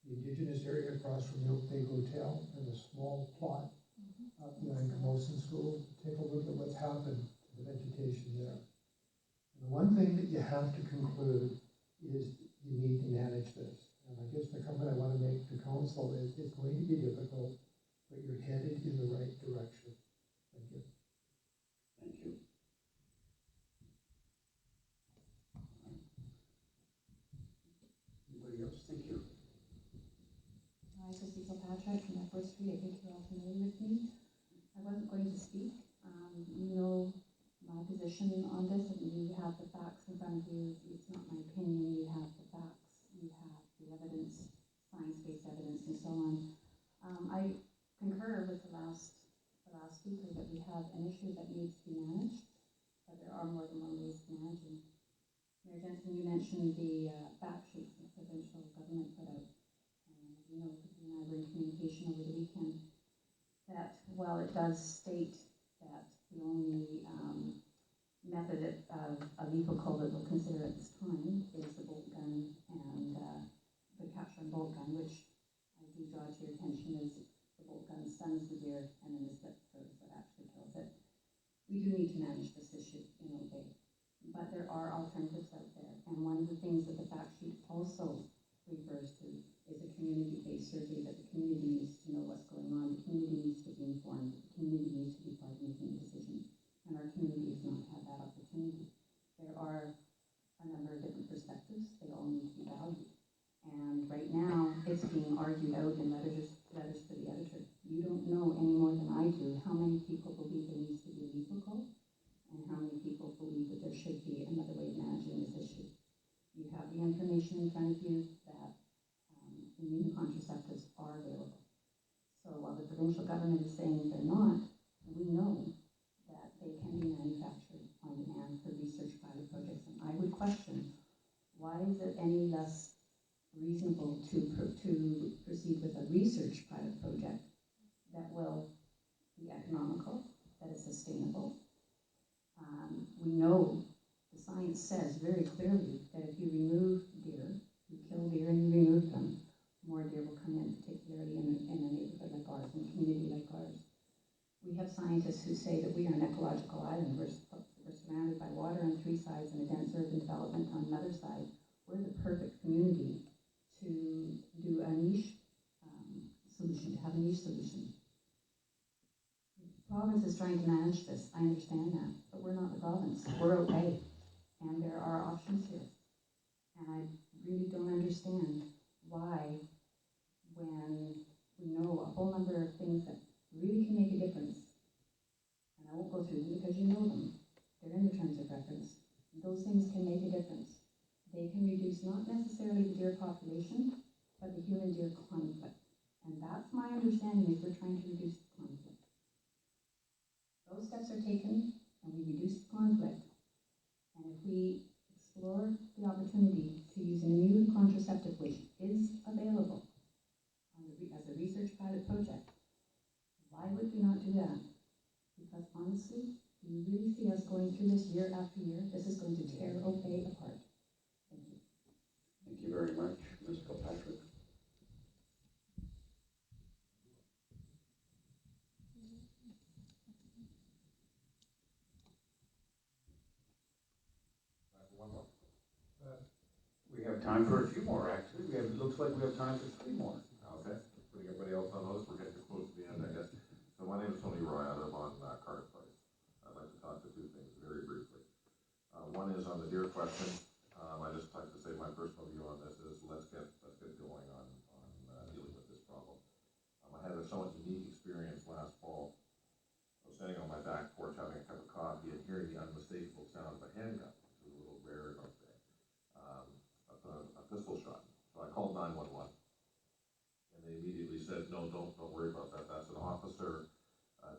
The indigenous area across from the Oak Bay Hotel and a small plot up behind Camosun School. Take a look at what's happened to the vegetation there. And the one thing that you have to conclude is you need to manage this. And I guess the comment I want to make to council is it's going to be difficult, but you're headed in the right direction. Thank you. Thank you. Anybody else? Thank you. Hi, Christy Kilpatrick from Epworth Street. I think you're all familiar with me. I wasn't going to speak. You know my position on this, and you have the facts in front of you. It's not my opinion. You have the facts. You have the evidence, science-based evidence, and so on. I concur with the last speaker that we have an issue that needs to be managed, but there are more than one ways to manage it. Mayor Jensen, you mentioned the fact sheet the provincial government put out. You know, you and I were in communication over the weekend, that while it does state that the only method of a lethal kill that we'll consider at this time is the bolt gun and the capture and bolt gun, which I do draw to your attention is the bolt gun stuns the deer and then the slip throws that actually kills it. We do need to manage this issue in Oak Bay, but there are alternatives out there, and one of the things that the fact sheet also refers to is a community-based survey, that the community needs to know what's going on, the community needs to be informed, the community needs to be part of making decisions, and our community has not had that opportunity. There are a number of different perspectives, they all need to be valued, and right now it's being argued out in letters to the editor. You don't know any more than I do how many people believe there needs to be a lethal code, and how many people believe that there should be another way of managing this issue. You have the information in front of you that immune contraceptives are available. So while the provincial government is saying they're not, we know that they can be manufactured on demand for research pilot projects. And I would question, why is it any less reasonable to proceed with a research pilot project that will be economical, that is sustainable? We know the science says very clearly that if you remove deer, you kill deer and you remove them, more deer will come in, particularly in a neighborhood like ours, in a community like ours. We have scientists who say that we are an ecological island. We're surrounded by water on 3 sides and a dense urban development on another side. We're the perfect community to do a niche solution, to have a niche solution. The province is trying to manage this, I understand that, but we're not the province. We're okay, and there are options here. And I really don't understand why, when we know a whole number of things that really can make a difference, and I won't go through them because you know them, they're in the terms of reference, they can reduce not necessarily the deer population, but the human-deer conflict. And that's my understanding, is we're trying to reduce the conflict. Those steps are taken, and we reduce the conflict. And if we explore the opportunity to use an immune contraceptive, which is available as a research pilot project, why would we not do that? Because honestly, do you really see us going through this year after year? This is going to tear Opay apart. Thank you. Thank you very much, Ms. Kilpatrick. We have time for a few more, actually. It looks like we have time for 3 more. Okay, putting everybody else on notice, we're getting close to the end, I guess. So my name is Tony Roy, I live on Carter Place. I'd like to talk to 2 things very briefly. One is on the deer question. I just like to say my personal view on this is let's get going on dealing with this problem. I had a somewhat unique experience last fall. I was standing on my back porch having a cup of coffee and hearing the unmistakable sound of a handgun, which is a little rare in Oak Bay, a pistol shot. So I called 911. And they immediately said, no, don't worry about that. That's an officer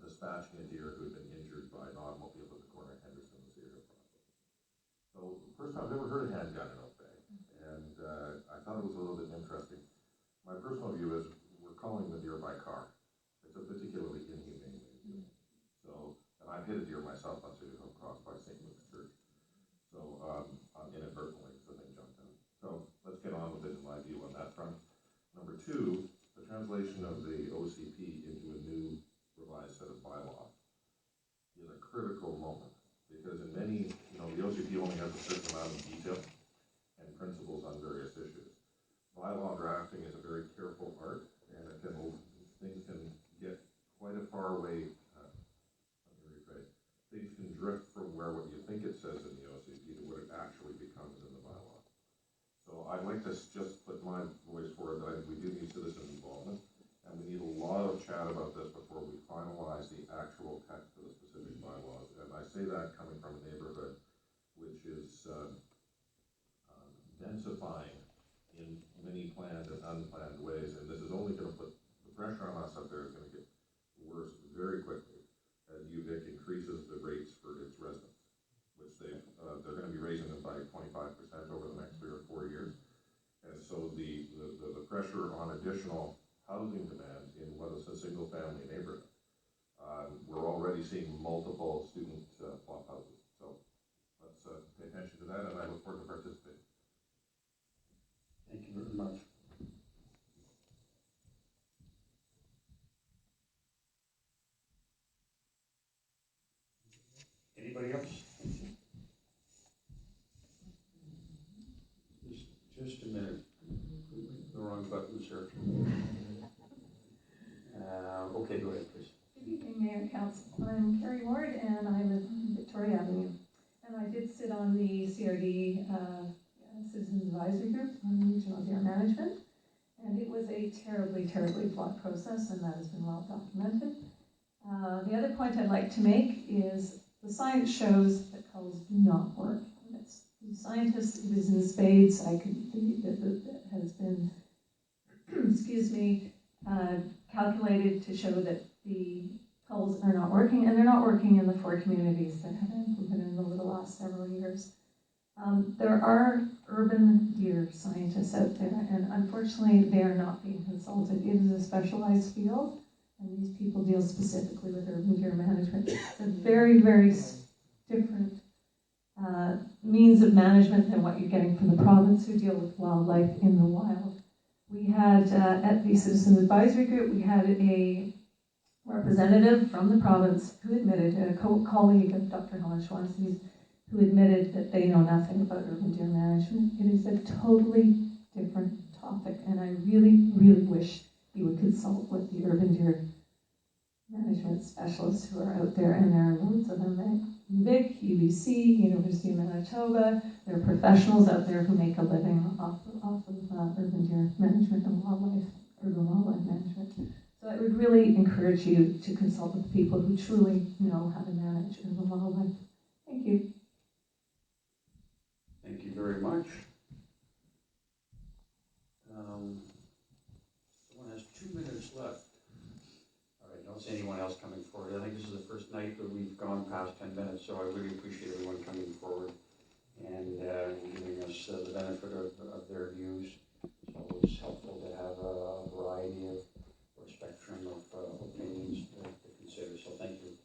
dispatching a deer who had been injured by an automobile at the corner of Henderson and Cedar Plaza. So first time I've ever heard a handgun in Oak Bay, and I thought it was a little bit interesting. My personal view is we're calling the deer by car. It's a particularly inhumane way to do it. So, and I've hit a deer myself on Cedar Hill Cross by St. Luke's Church. So inadvertently, the thing jumped out. So let's get on with it in my view on that front. Number 2, the translation of the OCP into a new revised set of bylaws is a critical moment, because in many, the OCP only has a certain amount of detail and principles on various issues. Bylaw drafting is a very careful art, and things can get quite a far away. Let me rephrase. Things can drift from what you think it says in the OCP to what it actually becomes in the bylaw. So I'd like to just put my voice forward that we do need citizen involvement, and we need a lot of chat about this before we finalize the actual text of the specific bylaws. And I say that coming from a neighborhood which is densifying in many planned and unplanned ways, and this is only going to put the pressure on us up there is going to get worse very quickly as UVic increases the rates for its residents, which they're going to be raising them by 25% over the next 3 or 4 years. And so the pressure on additional housing demands in what is a single family neighborhood, we're already seeing multiple student flop houses. So let's pay attention to that, and I look forward to participating. Thank you very much. Anybody else? Just a minute. The wrong button, sir. Okay, go ahead, please. Good evening, Mayor, Council. I'm Carrie Ward, and I live on Victoria Avenue. And I did sit on the CRD Citizens Advisory Group on regional deer management. And it was a terribly, terribly flawed process, and that has been well documented. The other point I'd like to make is the science shows that culls do not work. The scientists, it is in spades, that has been, excuse me, calculated to show that the culls are not working, and they're not working in the 4 communities that have been implemented over the last several years. There are urban deer scientists out there, and unfortunately they are not being consulted. It is a specialized field, and these people deal specifically with urban deer management. It's a very, very different means of management than what you're getting from the province, who deal with wildlife in the wild. We had, at the Citizens Advisory Group, we had a representative from the province who admitted, a colleague of Dr. Helen Schwanz's, who admitted that they know nothing about urban deer management. It is a totally different topic, and I really, really wish you would consult with the urban deer management specialists who are out there, and there are loads of them at UVic, UBC, University of Manitoba. There are professionals out there who make a living off of urban deer management and urban wildlife management. So I would really encourage you to consult with people who truly know how to manage urban wildlife. Thank you. Thank you very much. Someone has 2 minutes left. All right, don't see anyone else coming forward. I think this is the first night that we've gone past 10 minutes, so I really appreciate everyone coming forward and giving us the benefit of their views. It's always helpful to have a variety of, or spectrum of opinions to consider, so thank you.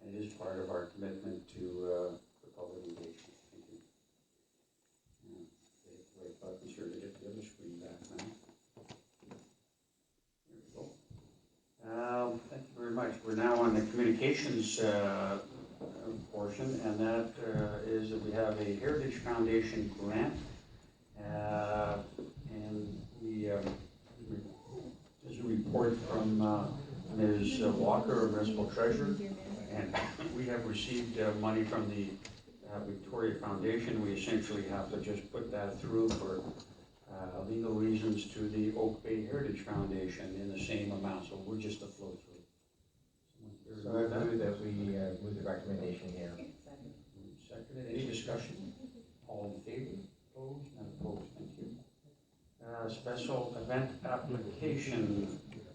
And it is part of our commitment to the public engagement. Thank you. The right buttons here to get the other screen back now. There we go. Thank you very much. We're now on the communications portion, and that is that we have a Heritage Foundation grant, and there's a report from Ms. Walker, our municipal treasurer, and we have received money from the Victoria Foundation. We essentially have to just put that through for legal reasons to the Oak Bay Heritage Foundation in the same amount, so we're just a flow through. So I move that we move the recommendation here. Seconded. Any discussion? All in favor? Opposed? None opposed. Thank you. Special event application.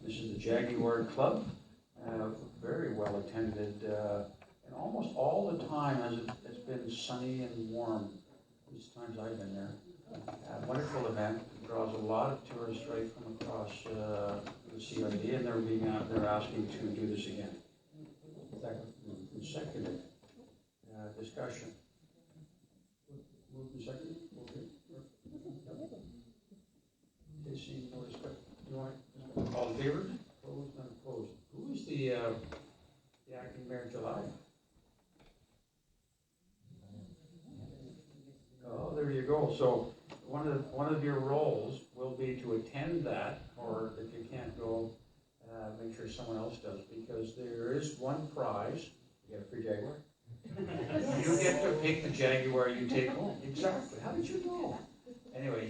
This is the Jaguar Club. Very well attended, and almost all the time as it's been sunny and warm. These times I've been there. Wonderful event. Draws a lot of tourists right from across the CRD, and they're asking to do this again. Seconded. Discussion. Moved and seconded. Okay. Seeing no discussion. You want all in favor? Opposed? None opposed. Who is the acting mayor in July? Oh, there you go. So one of your roles will be to attend that, or if you can't go, make sure someone else does, because there is one prize. You get a free Jaguar? You get to pick the Jaguar you take home. Exactly. How did you know? Anyway,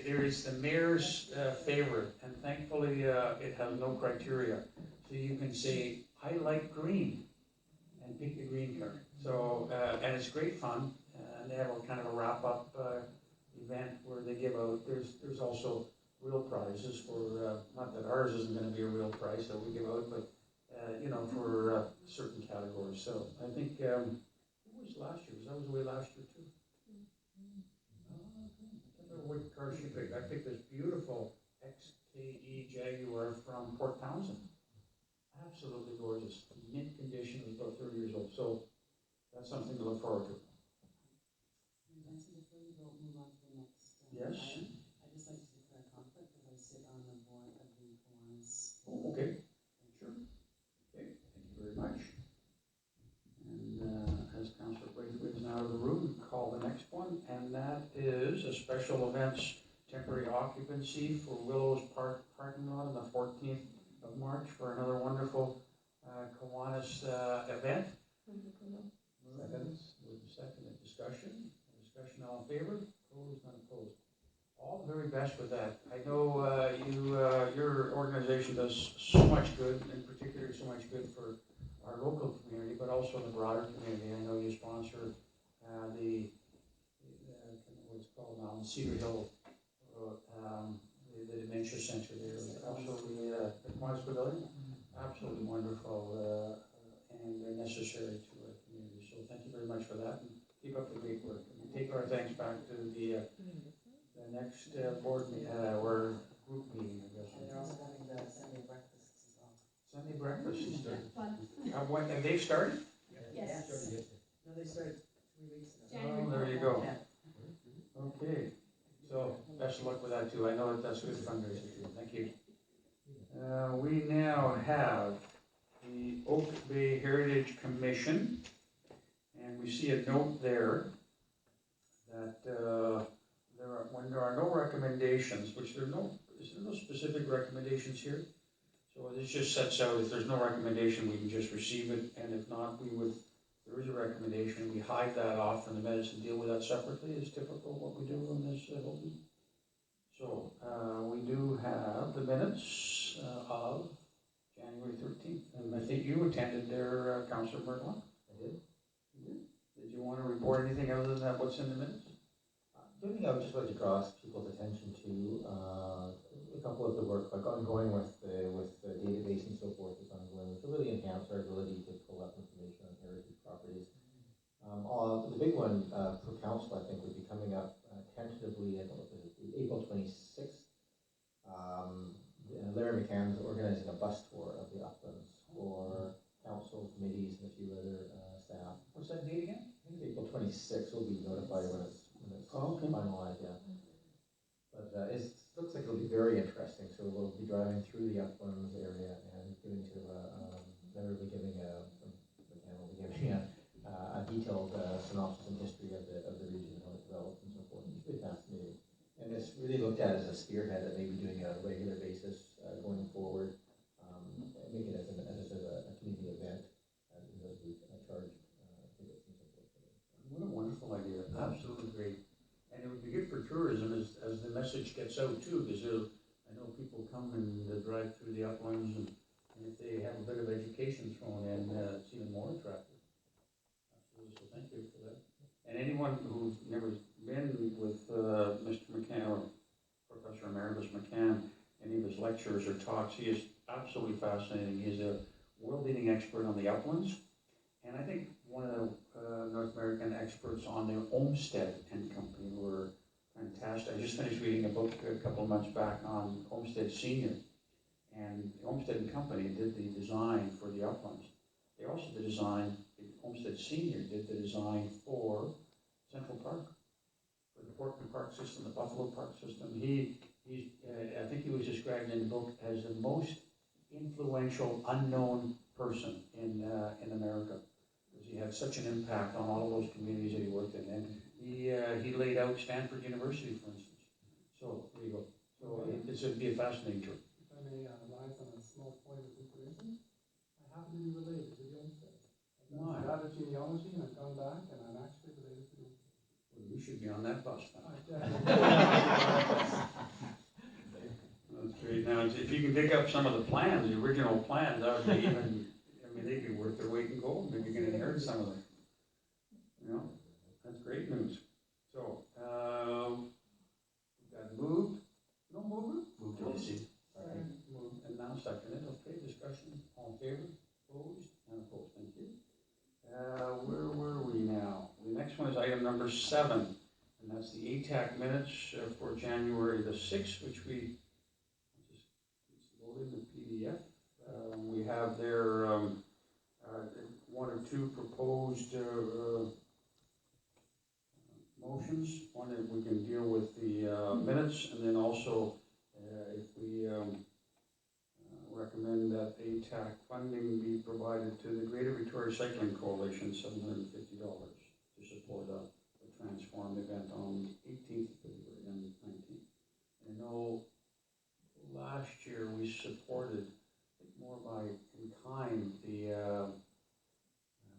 there is the mayor's favorite, and thankfully it has no criteria. So you can say, I like green, and pick the green card. So, and it's great fun, and they have a kind of a wrap-up event where they give out, there's also real prizes for, not that ours isn't going to be a real prize that we give out, but for certain categories. So I think, who was last year? I was away last year too. I can't remember what car she picked. I picked this beautiful XKE Jaguar from Port Townsend. Absolutely gorgeous. Mint condition, was about 30 years old. So that's something to look forward to. Before you move on to the next Yes. item, I'd just like to declare a conflict because I sit on the board of the Kiwanis. Oh, okay. Sure. Okay, thank you very much. And as Councillor Braithwaite is now out of the room, we call the next one, and that is a special events temporary occupancy for Willows Park parking lot on the 14th of March for another wonderful Kiwanis event. Second. Discussion. Discussion, all in favor? Opposed? None opposed. All the very best with that. I know your organization does so much good, in particular so much good for our local community, but also the broader community. I know you sponsor what's called now Cedar Hill, the dementia center there. Absolutely, the Kiwanis Pavilion. Absolutely wonderful and necessary to our community. So thank you very much for that, and keep up the great work. And we take our thanks back to the next board meeting, or group meeting, I guess. And they're also having the Sunday breakfasts as well. Sunday breakfast is started. When have they started? Yes. No, they started 3 weeks ago. January. Oh, there you go. Yeah. Okay. So best of luck with that too. I know that's a good fundraiser too. Thank you. We now have the Oak Bay Heritage Commission, and we see a note there that when there are no recommendations, which is there no specific recommendations here? So this just sets out if there's no recommendation, we can just receive it, and if not, if there is a recommendation, we hide that off in the minutes and deal with that separately, is typical what we do in this building. So we do have the minutes of January 13th, and I think you attended there, Councillor Merklon. I did. You did? Did you want to report anything other than that, what's in the minutes? The only thing I would just like to draw people's attention to, a couple of the work, like ongoing with the database and so forth is ongoing, to really enhance our ability to pull up information on heritage properties. The big one for council, I think, would be coming up tentatively, I don't know if it's April 26th. Larry McCann's organizing a bus tour of the uplands for council, committees, and a few other staff. What's that date again? I think it's April 26th, we'll be notified when it's Okay. finalized, yeah. But it looks like it'll be very interesting, so we'll be driving through the uplands area and giving to, Larry will be giving McCann will be giving a detailed synopsis and history of the region, how it develops and so forth. It's really fascinating. And it's really looked at as a spearhead that maybe doing a regular basis going forward, and make it as a community event, as opposed to charge tickets and so forth. What a wonderful idea, absolutely great. And it would be good for tourism as the message gets out too, because I know people come and drive through the uplands, and if they have a bit of education thrown in, it's even more attractive. Absolutely, so thank you for that. And anyone who's never been with Mr. McCann, or Professor Emeritus McCann, any of his lectures or talks, he is absolutely fascinating. He's a world-leading expert on the uplands, and I think one of the North American experts on the Olmsted and Company who were fantastic. I just finished reading a book a couple of months back on Olmsted Senior, and Olmsted and Company did the design for the uplands. They also did design, Olmsted Senior did the design for Central Park, for the Portland Park system, the Buffalo Park system. I think he was described in the book as the most influential unknown person in America, because he had such an impact on all of those communities that he worked in. And he laid out Stanford University, for instance. So there you go. So this would be a fascinating tour. If I may rise on a small point of information, I happen to be related to the Olmsted. I've done data genealogy, and I've gone back, and I'm actually related to the Olmsted. Well, you should be on that bus now. That's great. Now, if you can dig up some of the plans, the original plans, that would be even, I mean, they'd be worth their weight in gold. Maybe you can inherit some of them. You know, that's great news. So, we got moved. No movement? Moved to receive. Moved and now seconded. Okay, discussion. All in favor? Opposed? And opposed. Thank you. Where were we now? The next one is item number 7, and that's the ATAC minutes for January the 6th, which we just loaded in the PDF. We have there one or two proposed motions. One that we can deal with the minutes, and then also if we recommend that ATAC funding be provided to the Greater Victoria Cycling Coalition, $750 to support a Transform event on 18th February and 19th. I know last year we supported, I think more by in kind, the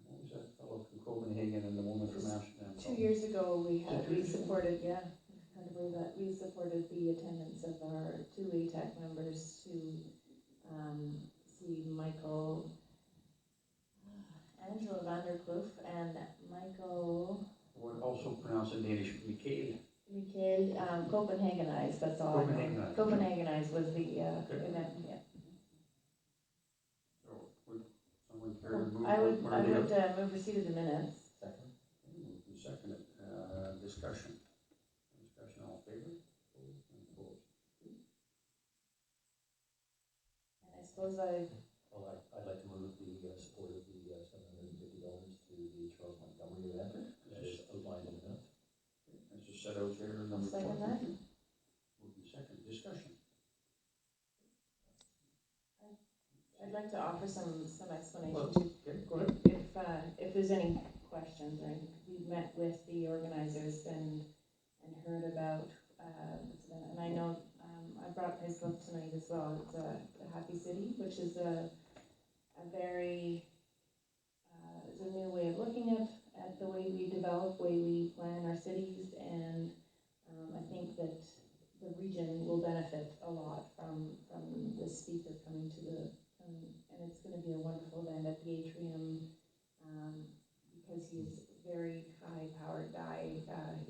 what was that fellow from Copenhagen and the woman from Amsterdam? 2 years ago we supported, yeah, I kind of believe that, we supported the attendance of our 2 ATAC members to see Michael, Angela Vanderkloof and Michael, What also pronounced in Danish, Mikael. Copenhagenize, that's all I know. Copenhagenize was the event, yeah. So, would someone care to move? I would move receipt of the minutes. Second. Moved and seconded. Discussion. Discussion, all in favor? Opposed? And opposed. And I suppose Well, I'd like to move the support of the $750 to the Charles Montgomery event, as outlined in the minutes. As just set out there, number 4. second that. Moved and seconded. Discussion. I'd like to offer some explanation Well, too. okay, go ahead. If there's any questions, or we met with the organizers and heard about and I know I brought his book tonight as well. It's a Happy City, which is a very it's a new way of looking at the way we develop, way we plan our cities, and I think that the region will benefit a lot from this speaker coming to and it's going to be a wonderful event at the atrium because he's a very high-powered guy.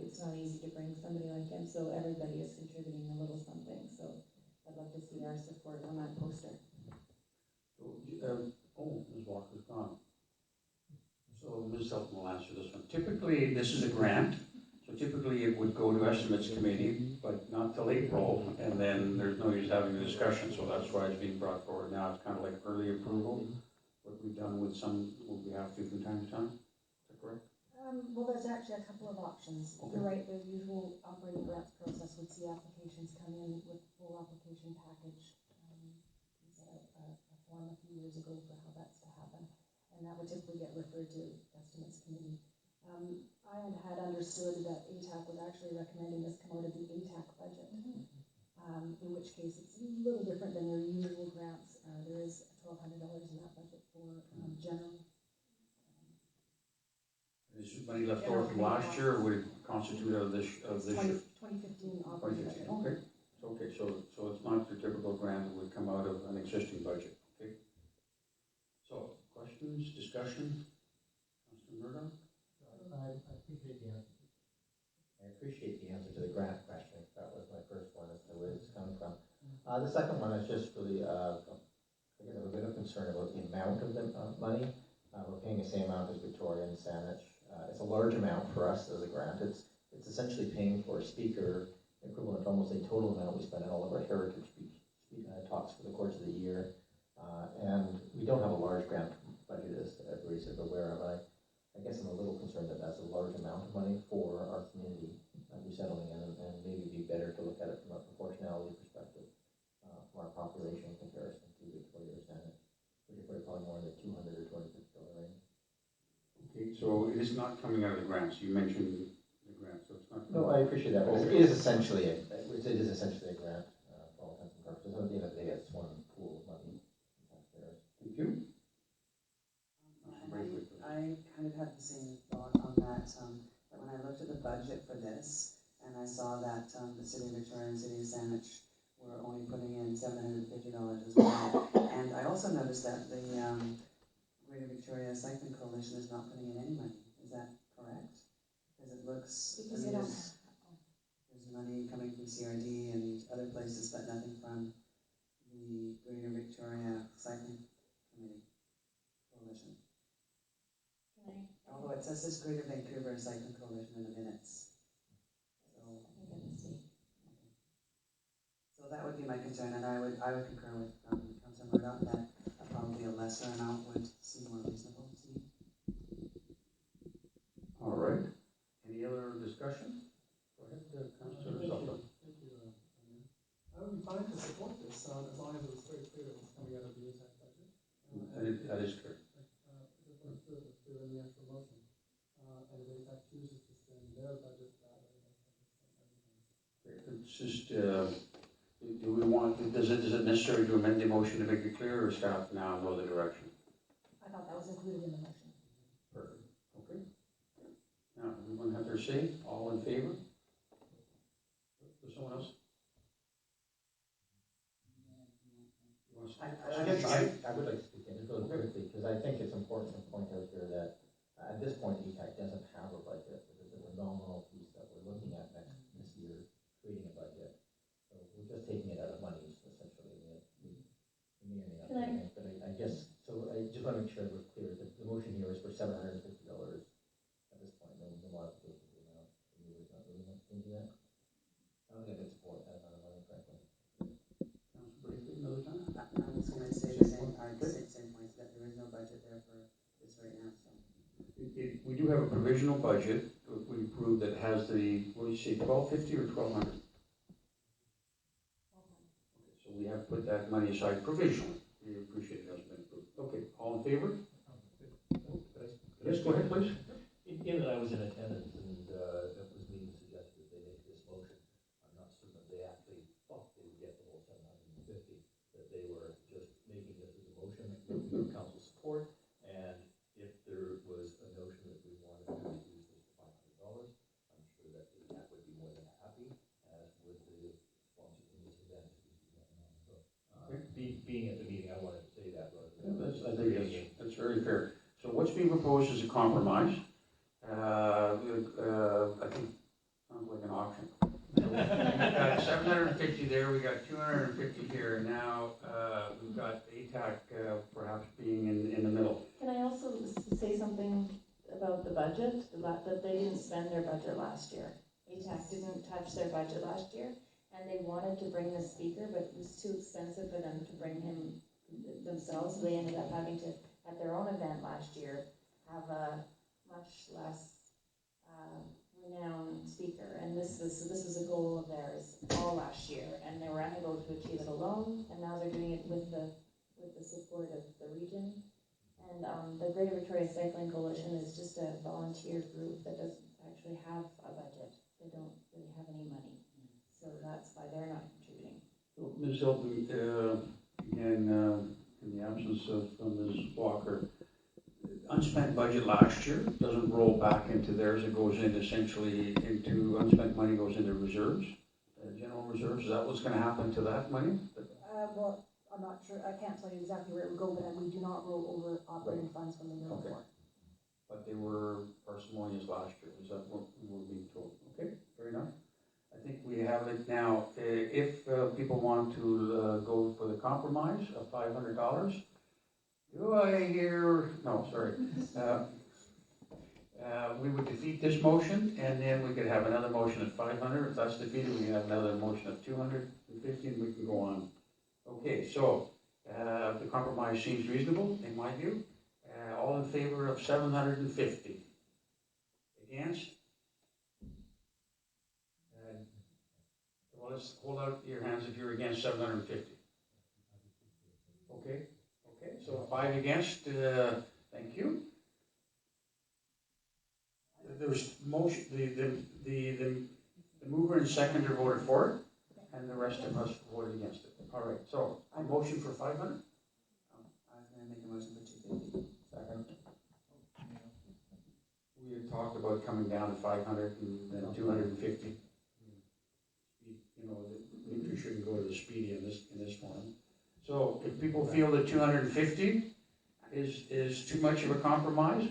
it's not easy to bring somebody like him, so everybody is contributing a little something, so I'd love to see our support on that poster. Ms. Walker's gone. So Ms. Hilton will answer this one. Typically, this is a grant, so typically it would go to estimates committee, but not till April, and then there's no use having a discussion, so that's why it's being brought forward now. It's kind of like early approval, what we've done with some, what we have to from time to time. Is that correct? Well, there's actually a couple of options. You're right, the usual operating grants process would see applications come in with full application package. We set up a form a few years ago for how that's to happen, and that would typically get referred to estimates committee. I had understood that ATAC was actually recommending this come out of the ATAC budget, in which case it's a little different than your usual grants. There is $1,200 in that budget for general. Is money left over from last year, or would it constitute of this year? 2015 operating budget. Okay, so it's not your typical grant that would come out of an existing budget, okay? So, questions, discussion? Councilor Murdoch? I appreciate the answer. I appreciate the answer to the grant question. That was my first one, as to where it's coming from. The second one is just really, I guess I have a bit of concern about the amount of the money. We're paying the same amount as Victoria and Saanich. It's a large amount for us as a grant. It's essentially paying for a speaker equivalent to almost the total amount we spend on all of our heritage talks for the course of the year. And we don't have a large grant budget, as everybody's aware of. I guess I'm a little concerned that that's a large amount of money for our community that we're settling in, and maybe it'd be better to look at it from a proportionality perspective, from our population in comparison to Victoria or Saanich, which are probably more in the $200 or $250 range. Okay, so it is not coming out of the grants. You mentioned the grant, so it's not. No, I appreciate that, but it is essentially a grant for all intents and purposes. At the end of the day, it's one pool of money. Thank you. I kind of had the same thought on that, that when I looked at the budget for this, and I saw that the City of Victoria and City of Saanich were only putting in $750 as well. And I also noticed that the Greater Victoria Cycling Coalition is not putting in any money. Is that correct? Because it looks, Because they don't there's money coming from CRD and other places, but nothing from the Greater Victoria Cycling Committee Coalition. Although it says this Greater Vancouver Cycling Coalition in the minutes. So that would be my concern, and I would concur with Councilor Murdoch that probably a lesser amount would seem more reasonable to me. All right. Any other discussion? Go ahead, Councilor Sullivan. Thank you, Mayor. I would be fine to support this, as long as it was very clear that it's coming out of the ATAC budget. That is clear. Just want to clear it was clear in the actual motion. And if ATAC chooses to spend their budget that way, they can spend everything. It's just, do we want, is it necessary to amend the motion to make it clear, or staff now know the direction? I thought that was included in the motion. Perfect. Okay. Now, everyone have their say? All in favor? Or someone else? I guess I would like to speak in just really quickly, because I think it's important to point out here that at this point, ETAC doesn't have a budget. There's a nominal piece that we're looking at this year, creating a budget. So we're just taking it out of money, essentially. We may or may not think, but I guess, so I just want to make sure we're clear. The motion here is for $750 at this point, and the modification of the amount. The new is not really much into that. I don't think I could support that amount of money, frankly. Another time? I was going to say the same points, that there is no budget there for this right now, so. We do have a provisional budget, we approved, that has the, what do you say, 1,250 or 1,200? Okay, so we have put that money aside provisionally. We appreciate it hasn't been approved. Okay, all in favor? Yes, go ahead, please. In that I was in attendance, and it was me who suggested they make this motion. I'm not certain that they actually thought they would get the whole 750, that they were just making this as a motion with council support, and if there was a notion that we wanted to use this for $500, I'm sure that the ATAC would be more than happy, as would the sponsors in this event. So, being at the meeting, I wanted to say that rather than I think that's very fair. So what's being proposed is a compromise. I think Sounds like an auction. So we got 750 there, we got 250 here, and now, we've got ATAC, perhaps being in the middle. Can I also say something about the budget, that they didn't spend their budget last year? ATAC didn't touch their budget last year, and they wanted to bring the speaker, but it was too expensive for them to bring him themselves, so they ended up having to, at their own event last year, have a much less renowned speaker, and this was a goal of theirs all last year, and they were unable to achieve it alone, and now they're doing it with the support of the region. And the Greater Victoria Cycling Coalition is just a volunteer group that doesn't actually have a budget. They don't really have any money, so that's why they're not contributing. So, Ms. Hilton, again, in the absence of Ms. Walker, unspent budget last year doesn't roll back into theirs. It goes in essentially into unspent money goes into reserves, general reserves. Is that what's going to happen to that money? Well, I'm not sure, I can't tell you exactly where it would go, but we do not roll over operating funds from the year Okay. before. But they were parsimonious last year. Is that what we were being told? Okay, fair enough. I think we have it now. If people want to go for the compromise of $500, do I hear? No, sorry. We would defeat this motion, and then we could have another motion at 500. If that's defeated, we can have another motion of 250, and we can go on. Okay, so the compromise seems reasonable in my view. All in favor of 750? Against? Well, let's hold out your hands if you're against 750. Okay, so 5 against, thank you. There's motion, the mover and seconder voted for it, and the rest of us voted against it. All right, so a motion for 500? I was gonna make a motion for 250. Second. We had talked about coming down to 500 and then 250. You know, the Nutri shouldn't go to the speedy in this one. So if people feel that 250 is too much of a compromise,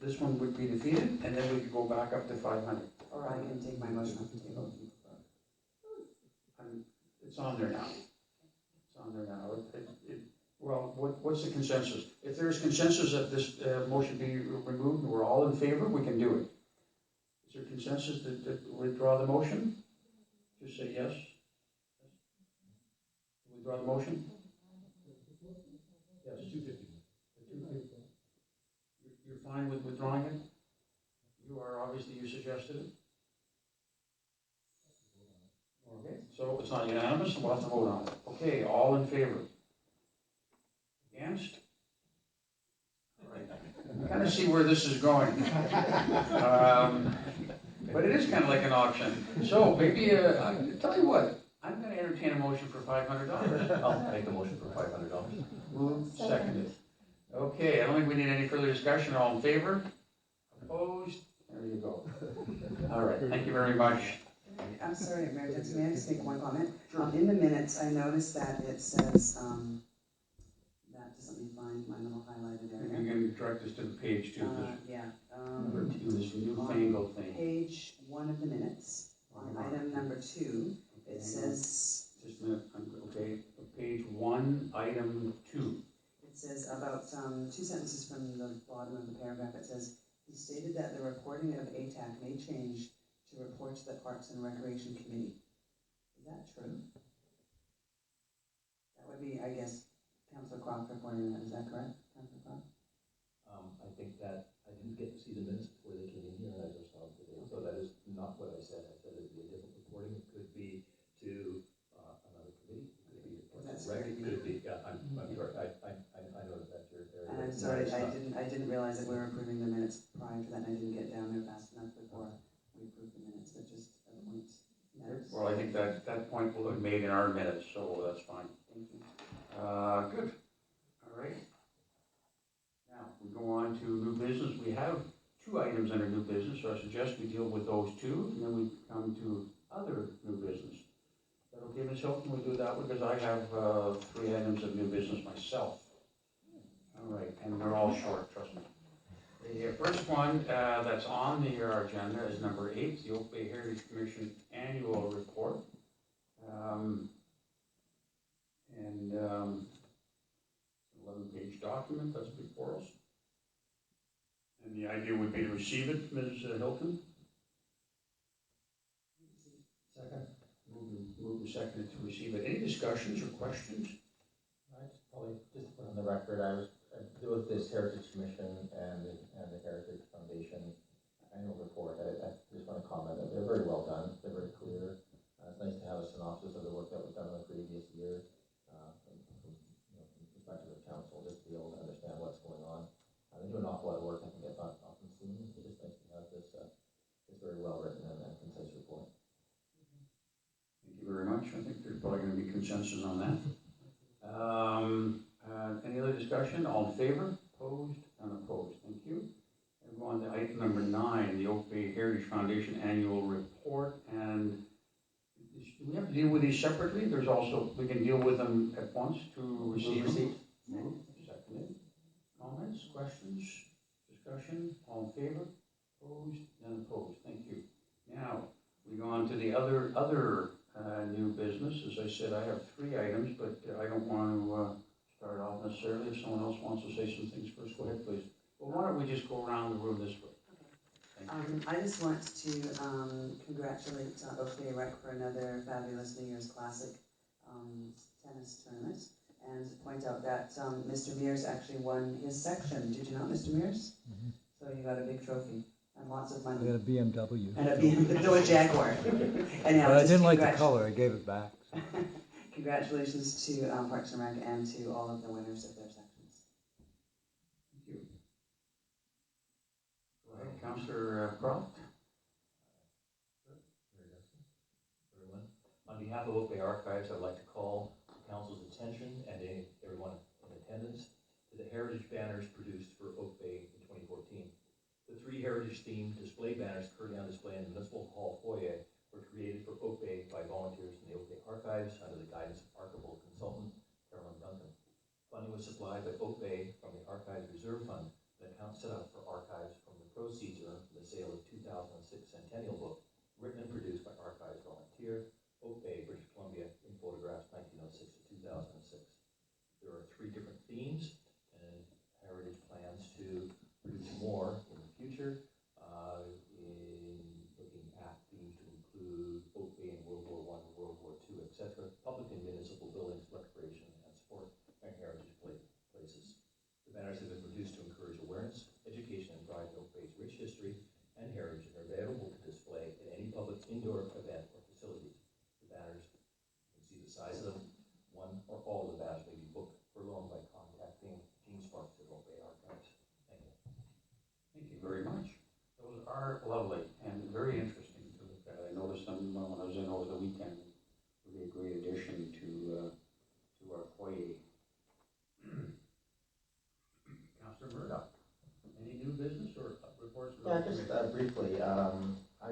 this one would be defeated, and then we could go back up to 500. Or I can take my motion off the table. It's on there now. It's on there now. Well, what's the consensus? If there's consensus that this motion be removed, and we're all in favor, we can do it. Is there consensus to withdraw the motion? Just say yes. Withdraw the motion? Yes, 250. You're fine with withdrawing it? You are, obviously, you suggested it? Okay, so it's not unanimous, we'll have to vote on it. Okay, all in favor? Against? All right. I kind of see where this is going. But it is kind of like an auction. So maybe, tell you what, I'm going to entertain a motion for $500. I'll make a motion for $500. Moved, seconded. Okay, I don't think we need any further discussion. All in favor? Opposed? There you go. All right, thank you very much. I'm sorry, Mayor Jensen, may I just make one comment? Sure. In the minutes, I noticed that it says, just let me find my little highlighted area. You can direct us to the page 2. Yeah. Number 2, this newfangled thing. Page 1 of the minutes, on item number 2, it says... Just a minute, okay, page 1, item 2. It says about 2 sentences from the bottom of the paragraph, it says, he stated that the reporting of ATAC may change to report to the Parks and Recreation Committee. Is that true? That would be, I guess, Councillor Croft reporting that. Is that correct, Councillor Croft? I think that I didn't get to see the minutes before they came in here, and I just saw them today. So that is not what I said. I said it'd be a different reporting. It could be to another committee. It could be to Parks and Rec. It could be. Yeah, I'm sorry. I know that that's your area. And I'm sorry, I didn't realize that we were approving the minutes prior to that, and I didn't get down there fast enough before we approved the minutes, but just a point. Well, I think that point will be made in our minutes, so that's fine. Thank you. Good. All right. Now, we go on to new business. We have 2 items under new business, so I suggest we deal with those 2, and then we come to other new business. Is that okay, Ms. Hilton? We'll do that because I have 3 items of new business myself. All right, and they're all short, trust me. The first one that's on our agenda is number 8, the Oak Bay Heritage Commission Annual Report. And 11-page document that's before us. And the idea would be to receive it, Ms. Hilton. Second. Move and seconded to receive it. Any discussions or questions? I just probably, just to put on the record, I deal with this Heritage Commission and the Heritage Foundation annual report. I just want to comment that they're very well done, they're very clear. It's nice to have a synopsis of the work that was done in the previous year, from perspective of council, just to be able to understand what's going on. They do an awful lot of work, I think that's not often seen. It's just nice to have this very well written and concise report. Thank you very much. I think there's probably going to be consensus on that. Any other discussion? All in favor? Opposed? Unopposed. Thank you. And go on to item number 9, the Oak Bay Heritage Foundation Annual Report. And do we have to deal with these separately? There's also, we can deal with them at once to receive them. Move. Seconded. Comments, questions, discussion? All in favor? Opposed? None opposed. Thank you. Now, we go on to the other new business. As I said, I have 3 items, but I don't want to start off necessarily. If someone else wants to say some things first, go ahead, please. Well, why don't we just go around the room this way? I just want to congratulate Oak Bay Rec for another fabulous New Year's Classic tennis tournament, and point out that Mr. Mears actually won his section. Did you not, Mr. Mears? Mm-hmm. So you got a big trophy and lots of I money. got a BMW. And a BMW, no, a Jaguar. Anyhow, But I just didn't like the color, I gave it back. So. Congratulations to Parks and Rec and to all of the winners of their sections. Thank you. Go ahead, Councillor Croft. Everyone. On behalf of Oak Bay Archives, I'd like to call the council's attention and everyone in attendance to the heritage banners produced for Oak Bay in 2014. The 3 heritage-themed display banners currently on display in the Municipal Hall foyer were created for Oak Bay by volunteers from the Oak Bay Archives under the guidance of archival consultant Carolyn Duncan. Funding was supplied by Oak Bay from the Archives Reserve Fund, an account set up for archives from the proceeds earned from the sale of 2006 Centennial book, written and produced by Archives volunteer, Oak Bay, British Columbia, in photographs 1906 to 2006. There are 3 different themes, and Heritage plans to produce more in the future, in looking at themes to include Oak Bay in World War I, World War II, etc., public and municipal buildings, recreation, and sport, and heritage places. The banners have been produced to encourage awareness, education, and pride in Oak Bay's rich history and heritage, and are available to display at any public indoor event or facilities. The banners, you can see the size of them. One or all of the banners may be booked for loan by contacting Gene Sparks at Oak Bay Archives. Thank you. Thank you very much. Those are lovely and very interesting to look at. I noticed them when I was in over the weekend. Really a great addition to our foyer. Councillor Murdoch, any new business or reports? Yeah, just briefly, I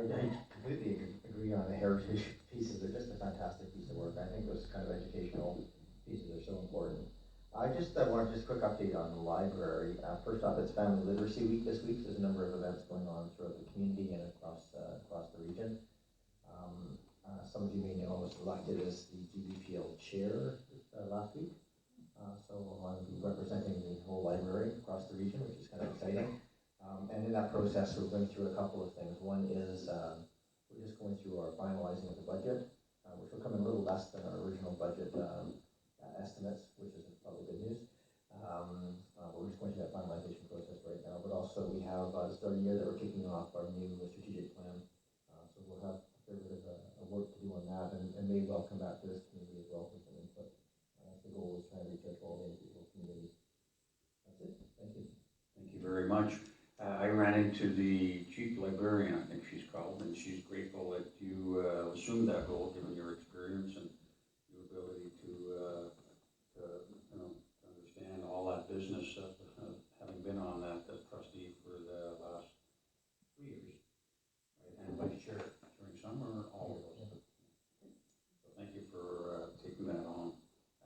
completely agree on the heritage pieces. They're just a fantastic piece of work. I think those kind of educational pieces are so important. I just wanted just a quick update on the library. First off, it's Family Literacy Week this week. There's a number of events going on throughout the community and across the region. Some of you may know I was elected as the GBPL chair last week. So I'm be representing the whole library across the region, which is kind of exciting. And in that process, we're going through a couple of things. One is we're just going through our finalizing of the budget, which will come in a little less than our original budget estimates, which is probably good news. We're just going through that finalization process right now. But also we have the start of the year that we're kicking off our new strategic plan. So we'll have a fair bit of work to do on that, and may well come back to this community as well for some input. The goal is trying to reach out to all the individual communities. That's it. Thank you. Thank you very much. I ran into the chief librarian, I think she's called, and she's grateful that you assumed that role, given your experience and your ability to understand all that business of having been on that as trustee for the last 3 years, right? And vice chair during summer, all of those. So thank you for taking that on.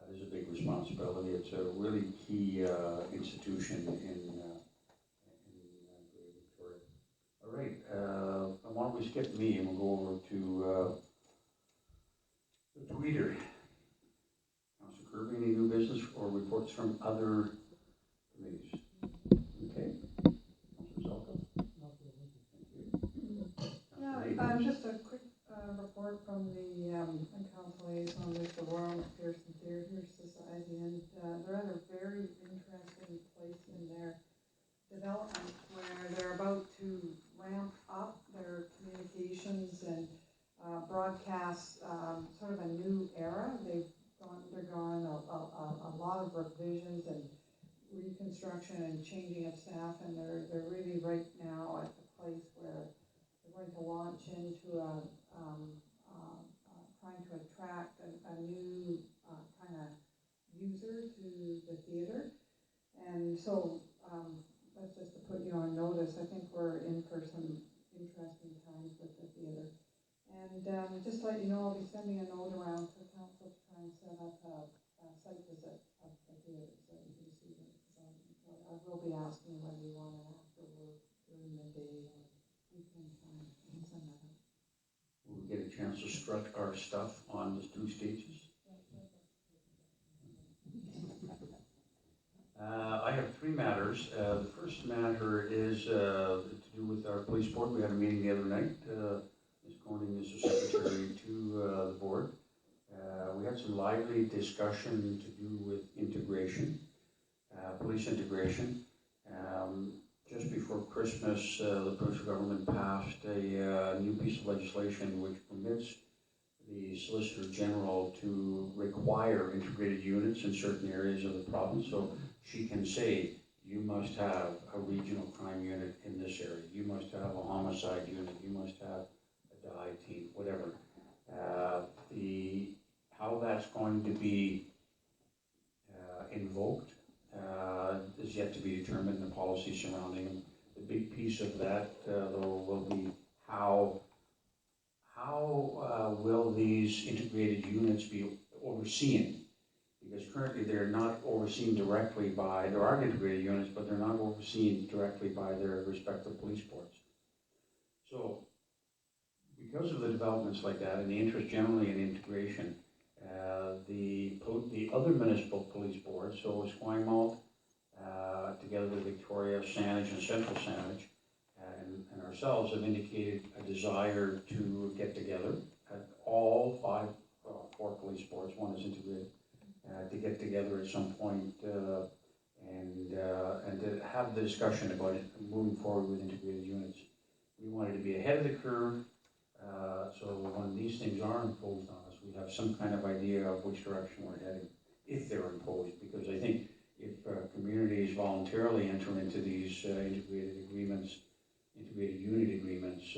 That is a big responsibility. It's a really key institution in skip me and we'll go over to the tweeter. Councilor Kirby, any new business or reports from other committees? Okay. Councilor Zelka? Yeah, just a quick report from the council liaison with the Royal McPherson Theatre Society, and they're at a very interesting place in their development where they're about to ramp up their communications and broadcast sort of a new era. They've undergone a lot of revisions and reconstruction and changing of staff, and they're really right now at the place where they're going to launch into trying to attract a new kind of user to the theatre. And so that's just to put you on notice. I think we're in for some interesting times with the theatre. And just to let you know, I'll be sending a note around to council to try and set up a site visit of the theatre so you can see what it's on. I will be asking whether you want it after work, during the day, or weekend time. I'll send that out. Will we get a chance to strut our stuff on the 2 stages? I have 3 matters. The first matter is to do with our police board. We had a meeting the other night. Ms. Corning is the secretary to the board. We had some lively discussion to do with integration, police integration. Just before Christmas, the provincial government passed a new piece of legislation which permits the Solicitor General to require integrated units in certain areas of the province. So she can say, you must have a regional crime unit in this area, you must have a homicide unit, you must have a DI team, whatever. How that's going to be invoked is yet to be determined, the policy surrounding them. The big piece of that, though, will be how will these integrated units be overseen? Because currently they're not overseen directly by, there are integrated units, but they're not overseen directly by their respective police boards. So, because of the developments like that and the interest generally in integration, the other municipal police boards, so Esquimalt, together with Victoria, Saanich, and Central Saanich, and ourselves have indicated a desire to get together at all 4 police boards, one is integrated, to get together at some point and to have the discussion about it, moving forward with integrated units. We wanted to be ahead of the curve, so when these things are imposed on us, we have some kind of idea of which direction we're heading, if they're imposed, because I think if communities voluntarily enter into these integrated unit agreements,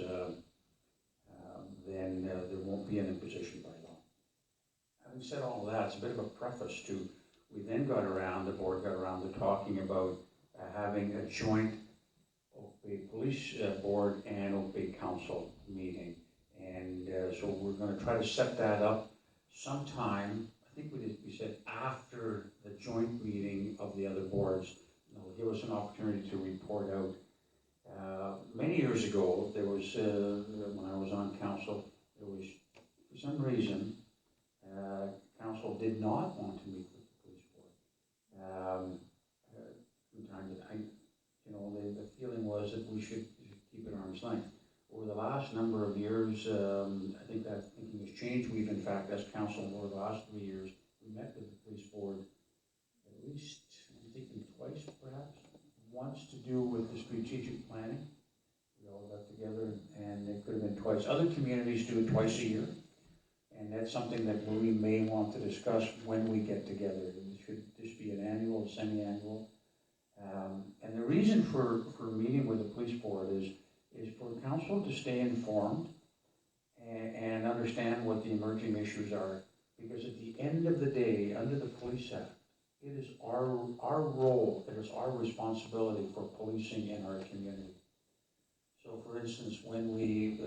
then there won't be an imposition by law. Having said all of that, it's a bit of a preface to, we then the board got around to talking about having a joint Oak Bay Police Board and Oak Bay Council meeting. And so we're going to try to set that up sometime, I think we said after the joint meeting of the other boards. It'll give us an opportunity to report out. Many years ago, there was, when I was on council, there was, for some reason, council did not want to meet with the police board. From time to time, the feeling was that we should keep it arm's length. Over the last number of years, I think that thinking has changed. We've, in fact, as council, over the last 3 years, we met with the police board at least, I'm thinking twice, perhaps. Once to do with the strategic planning. We all got together, and it could have been twice. Other communities do it twice a year, and that's something that we may want to discuss when we get together. Should this be an annual, semi-annual? And the reason for meeting with the police board is for the council to stay informed and understand what the emerging issues are. Because at the end of the day, under the Police Act, it is our role, it is our responsibility for policing in our community. So for instance, when we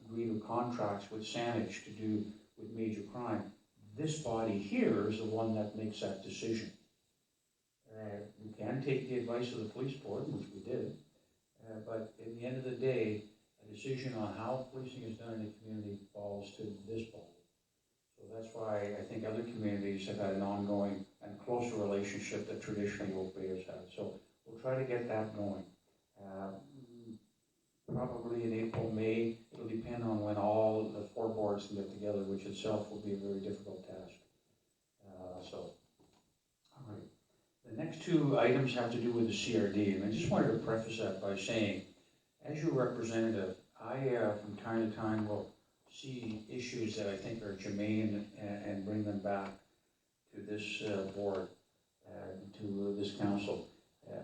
agree to contracts with Saanich to do with major crime, this body here is the one that makes that decision. We can take the advice of the police board, which we did, but in the end of the day, a decision on how policing is done in the community falls to this body. So that's why I think other communities have had an ongoing and closer relationship that traditionally Oak Bay has had. So we'll try to get that going. Probably in April, May, it'll depend on when all the 4 boards can get together, which itself will be a very difficult task. All right. The next 2 items have to do with the CRD, and I just wanted to preface that by saying, as your representative, I from time to time will see issues that I think are germane and bring them back to this board, to this council.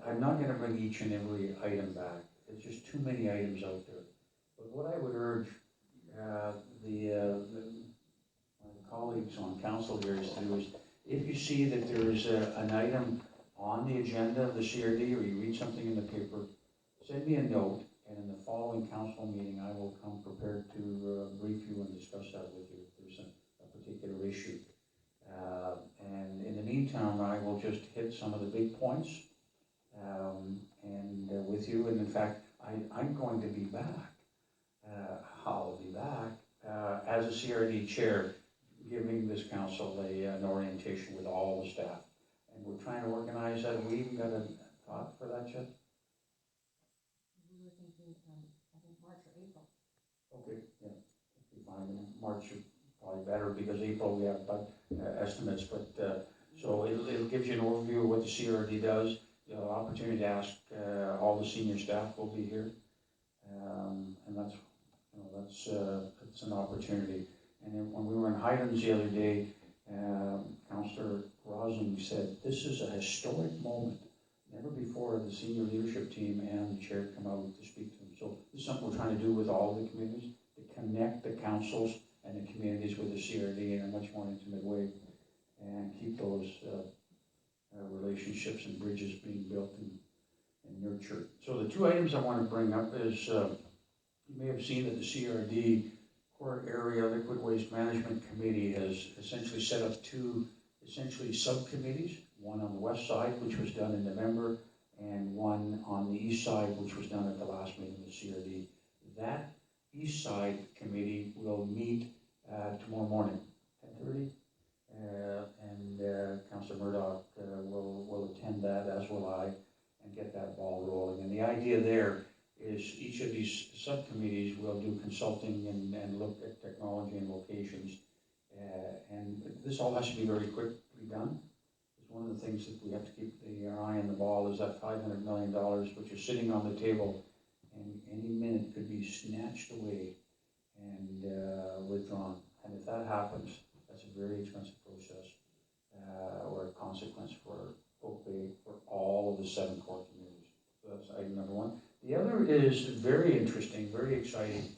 I'm not going to bring each and every item back. There's just too many items out there. But what I would urge my colleagues on council here is to do is, if you see that there is an item on the agenda of the CRD, or you read something in the paper, send me a note, and in the following council meeting, I will come prepared to brief you and discuss that with you if there's a particular issue. And in the meantime, I will just hit some of the big points with you. And in fact, I'm going to be back. I'll be back as a CRD chair, giving this council an orientation with all the staff. And we're trying to organize that. Have we even got a thought for that yet? We were thinking, I think March or April. Okay, yeah, if we find March is probably better, because April we have estimates, but so it'll give you an overview of what the CRD does. You'll have an opportunity to ask, all the senior staff will be here, and that's, it's an opportunity. And then when we were in Highlands the other day, Councillor Rosen said, this is a historic moment. Never before have the senior leadership team and the chair come out to speak to them. So this is something we're trying to do with all the communities, to connect the councils and the communities with the CRD in a much more intimate way, and keep those relationships and bridges being built and nurtured. So the 2 items I want to bring up is, you may have seen that the CRD Core Area Liquid Waste Management Committee has essentially set up 2 essentially subcommittees, one on the west side, which was done in November, and one on the east side, which was done at the last meeting of the CRD. That east side committee will meet tomorrow morning, 10:30, and Councillor Murdoch will attend that, as will I, and get that ball rolling. And the idea there is each of these subcommittees will do consulting and look at technology and locations. And this all has to be very quickly done. It's one of the things that we have to keep our eye on the ball, is that $500 million, which is sitting on the table, and any minute could be snatched away and withdrawn. And if that happens, that's a very expensive process, or a consequence for Oak Bay, for all of the 7 core communities. So that's item number 1. The other is very interesting, very exciting,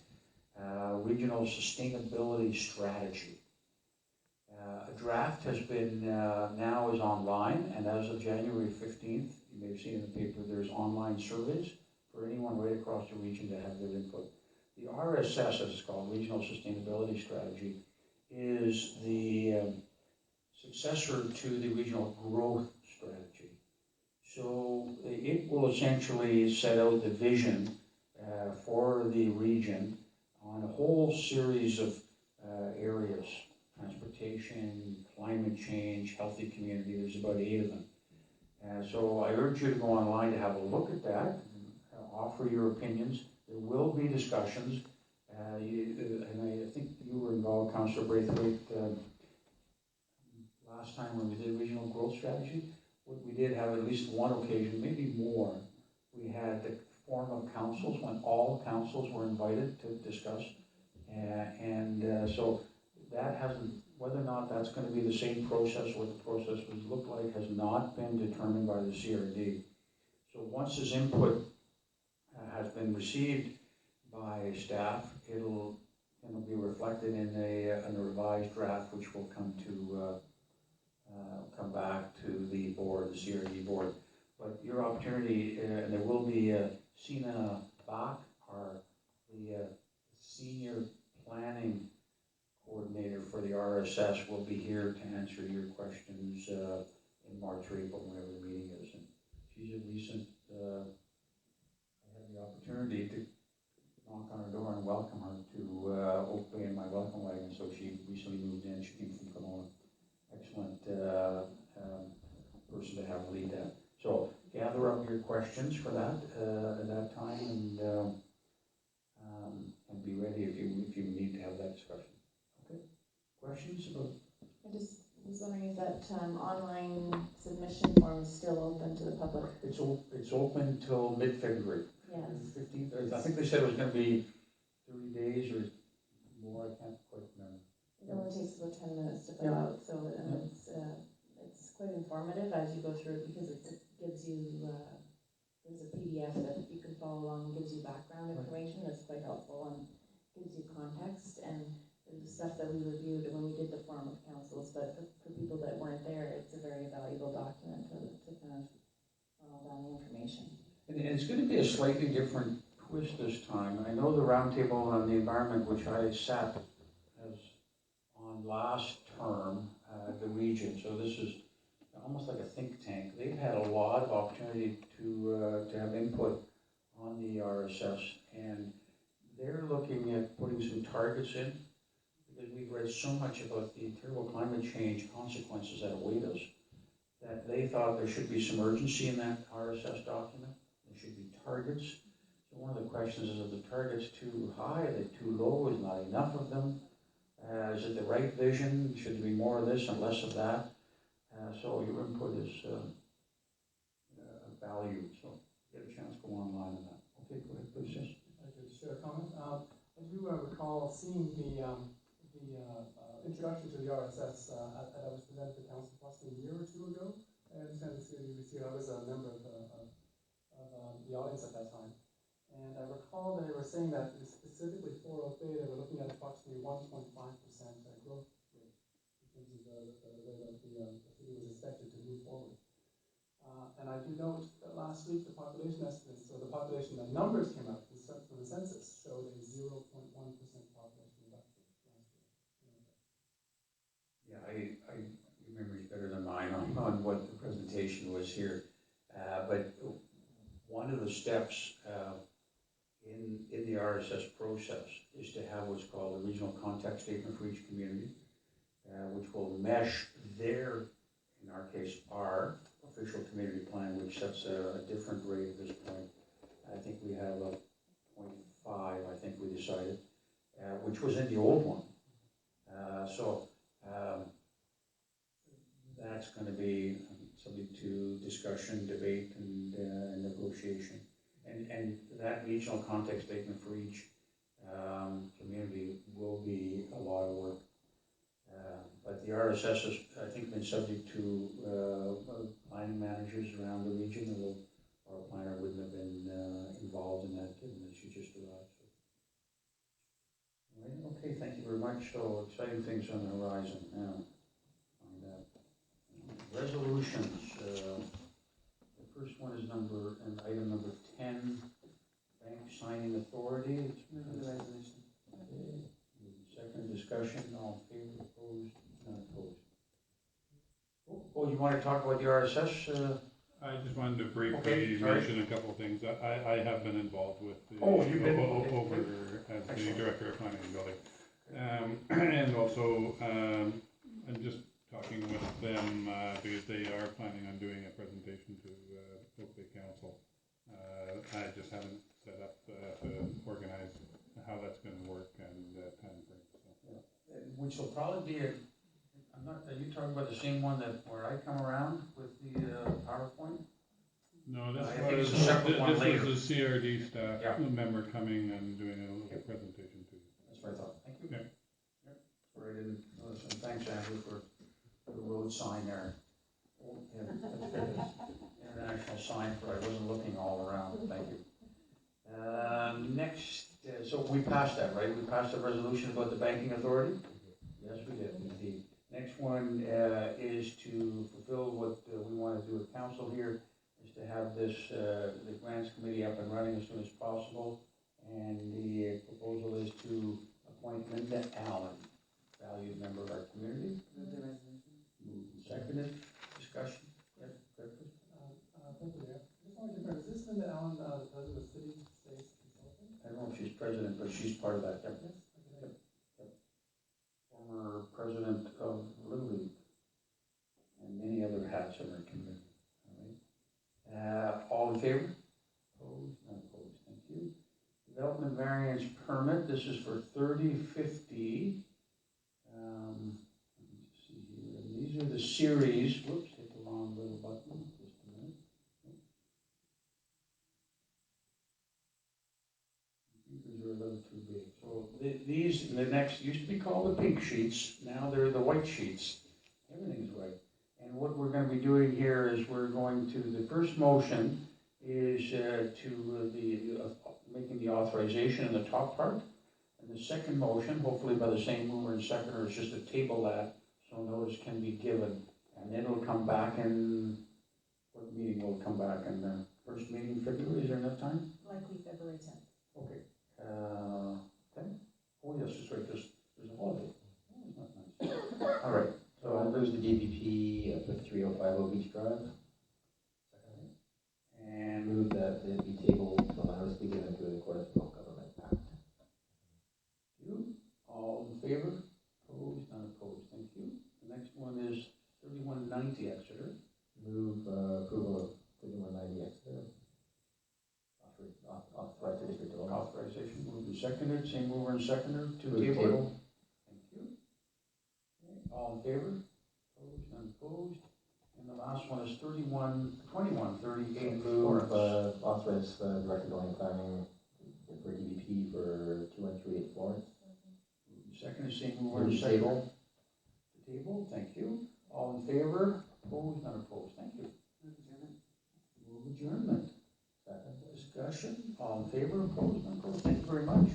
regional sustainability strategy. A draft has been, now is online, and as of January 15th, you may have seen in the paper, there's online surveys for anyone right across the region to have their input. The RSS, as it's called, Regional Sustainability Strategy, is the successor to the Regional Growth Strategy. So it will essentially set out the vision for the region on a whole series of areas: transportation, climate change, healthy community. There's about 8 of them. So I urge you to go online to have a look at that, and offer your opinions. There will be discussions. And I think you were involved, Councillor Braithwaite, last time when we did regional growth strategy. We did have at least one occasion, maybe more. We had the form of councils when all councils were invited to discuss. So that hasn't, whether or not that's going to be the same process, what the process would look like, has not been determined by the CRD. So once this input has been received by staff, it'll be reflected in a revised draft, which will come back to the board, the CRD board. But your opportunity, and there will be Sina Bach, the senior planning coordinator for the RSS, will be here to answer your questions in March or April, whenever the meeting is. And she's a recent, I had the opportunity to knock on her door questions for that, at that time, and be ready if you need to have that discussion. Okay, questions about? I just was wondering if that online submission form is still open to the public? It's open till mid-February. Yes. 15th, I think they said it was gonna be 30 days or more, I can't quite remember. It only takes about 10 minutes to fill out, so, and it's quite informative as you go through it, because it gives you, there's a PDF that you can follow along, gives you background information that's quite helpful and gives you context, and there's stuff that we reviewed when we did the form of councils, but for people that weren't there, it's a very valuable document to kind of funnel down the information. And it's gonna be a slightly different twist this time. I know the roundtable on the environment, which I sat as on last term, the region, so this is almost like a think tank. They've had a lot of opportunity to have input on the RSS, and they're looking at putting some targets in, because we've read so much about the terrible climate change consequences that await us, that they thought there should be some urgency in that RSS document. There should be targets. So one of the questions is, are the targets too high? Are they too low? Is not enough of them? Is it the right vision? Should there be more of this and less of that? So your input is valued. So get a chance to go online on that. Okay, go ahead, please. Yes. I could share a comment. I do recall seeing the introduction to the RSS that was presented to council possibly a year or two ago. I understand the CWBC. I was a member of the audience at that time. And I recall that they were saying that specifically for Oak Bay, they were looking at approximately 1.5% growth rate in terms of the way that the city was expected to move forward. And I do note that last week the population estimates, or the population, the numbers came out from the census, showed a 0.1% population reduction last year. Yeah, your memory's better than mine on what the presentation was here. But one of the steps in the RSS process is to have what's called a regional context statement for each community, which will mesh their, in our case, our official community plan, which sets a different rate at this point. I think we have a 0.5, I think we decided, which was in the old one. So that's going to be subject to discussion, debate, and negotiation. And that regional context statement for each community will be a lot of work. But the RSS has, I think, been subject to planning managers around the region, although our planner wouldn't have been involved in that, given that she just arrived. So. All right, okay, thank you very much. So exciting things on the horizon now. Resolutions. The first one is item number 10, bank signing authority. Move the resolution. Okay. Second discussion, all in favor, opposed, none opposed. Oh, you want to talk about the RSS? I just wanted to briefly mention a couple of things. I have been involved with the you've been over as the director of planning and building, and also I'm just talking with them because they are planning on doing a presentation to Oak Bay Council. I just haven't set up to organize how that's going to work and time frame. So. Which will probably be are you talking about the same one where I come around with the PowerPoint? No, this was a CRD staff member coming and doing a little presentation too. That's what I thought. Thank you. Yeah. Yep. Sorry, I didn't notice. And thanks, Andrew, for the road sign there. International sign for I wasn't looking all around. Thank you. Next, so we passed that, right? We passed a resolution about the banking authority? Yes, we did, indeed. Next one is to fulfill what we want to do with council here, is to have this, the grants committee up and running as soon as possible. And the proposal is to appoint Linda Allen, valued member of our community. Move the resolution. Moved and seconded. Discussion? Yes, thank you, Mayor. Just want to confirm, is this Linda Allen, the president of City Space Consulting? I don't know if she's president, but she's part of that. Yep. Yes. Yep. Yep. Former president of Little League and many other hats in our community. All right. All in favor? development variance permit, this is for 3050. Let me just see here, and these are the series, whoops, hit the wrong little button, just a minute. These are a little too big. So these, the next, used to be called the pink sheets, now they're the white sheets. Everything's white. And what we're going to be doing here is we're going to, the first motion is making the authorization in the top part. And the second motion, hopefully by the same mover and seconder, is just to table that so notice can be given. And then it'll come back in, what meeting will it come back in? The first meeting in February, is there enough time? Likely February 10th. Okay. 10? Oh yes, that's right, there's a holiday. Oh, it's not nice. All right. So I'll lose the DPP for 3050 Beach Drive. And move that it be tabled until notice be given to the accordance with all government act. You, all in favor? Opposed, none opposed, thank you. The next one is 3190 Exeter. Move approval of 3190 Exeter. Authorize the district development. Authorization moved and seconded, same mover and seconder to Move table. Thank you. Okay, all in favor? Opposed, none opposed. And the last one is 2138 Move Florence. authorize director of building planning for DBP for 2138 Florence. Second, same mover and seconder. To table, thank you. All in favor? Opposed, none opposed, thank you. Move adjournment. Second. Discussion, all in favor? Opposed, none opposed, thank you very much.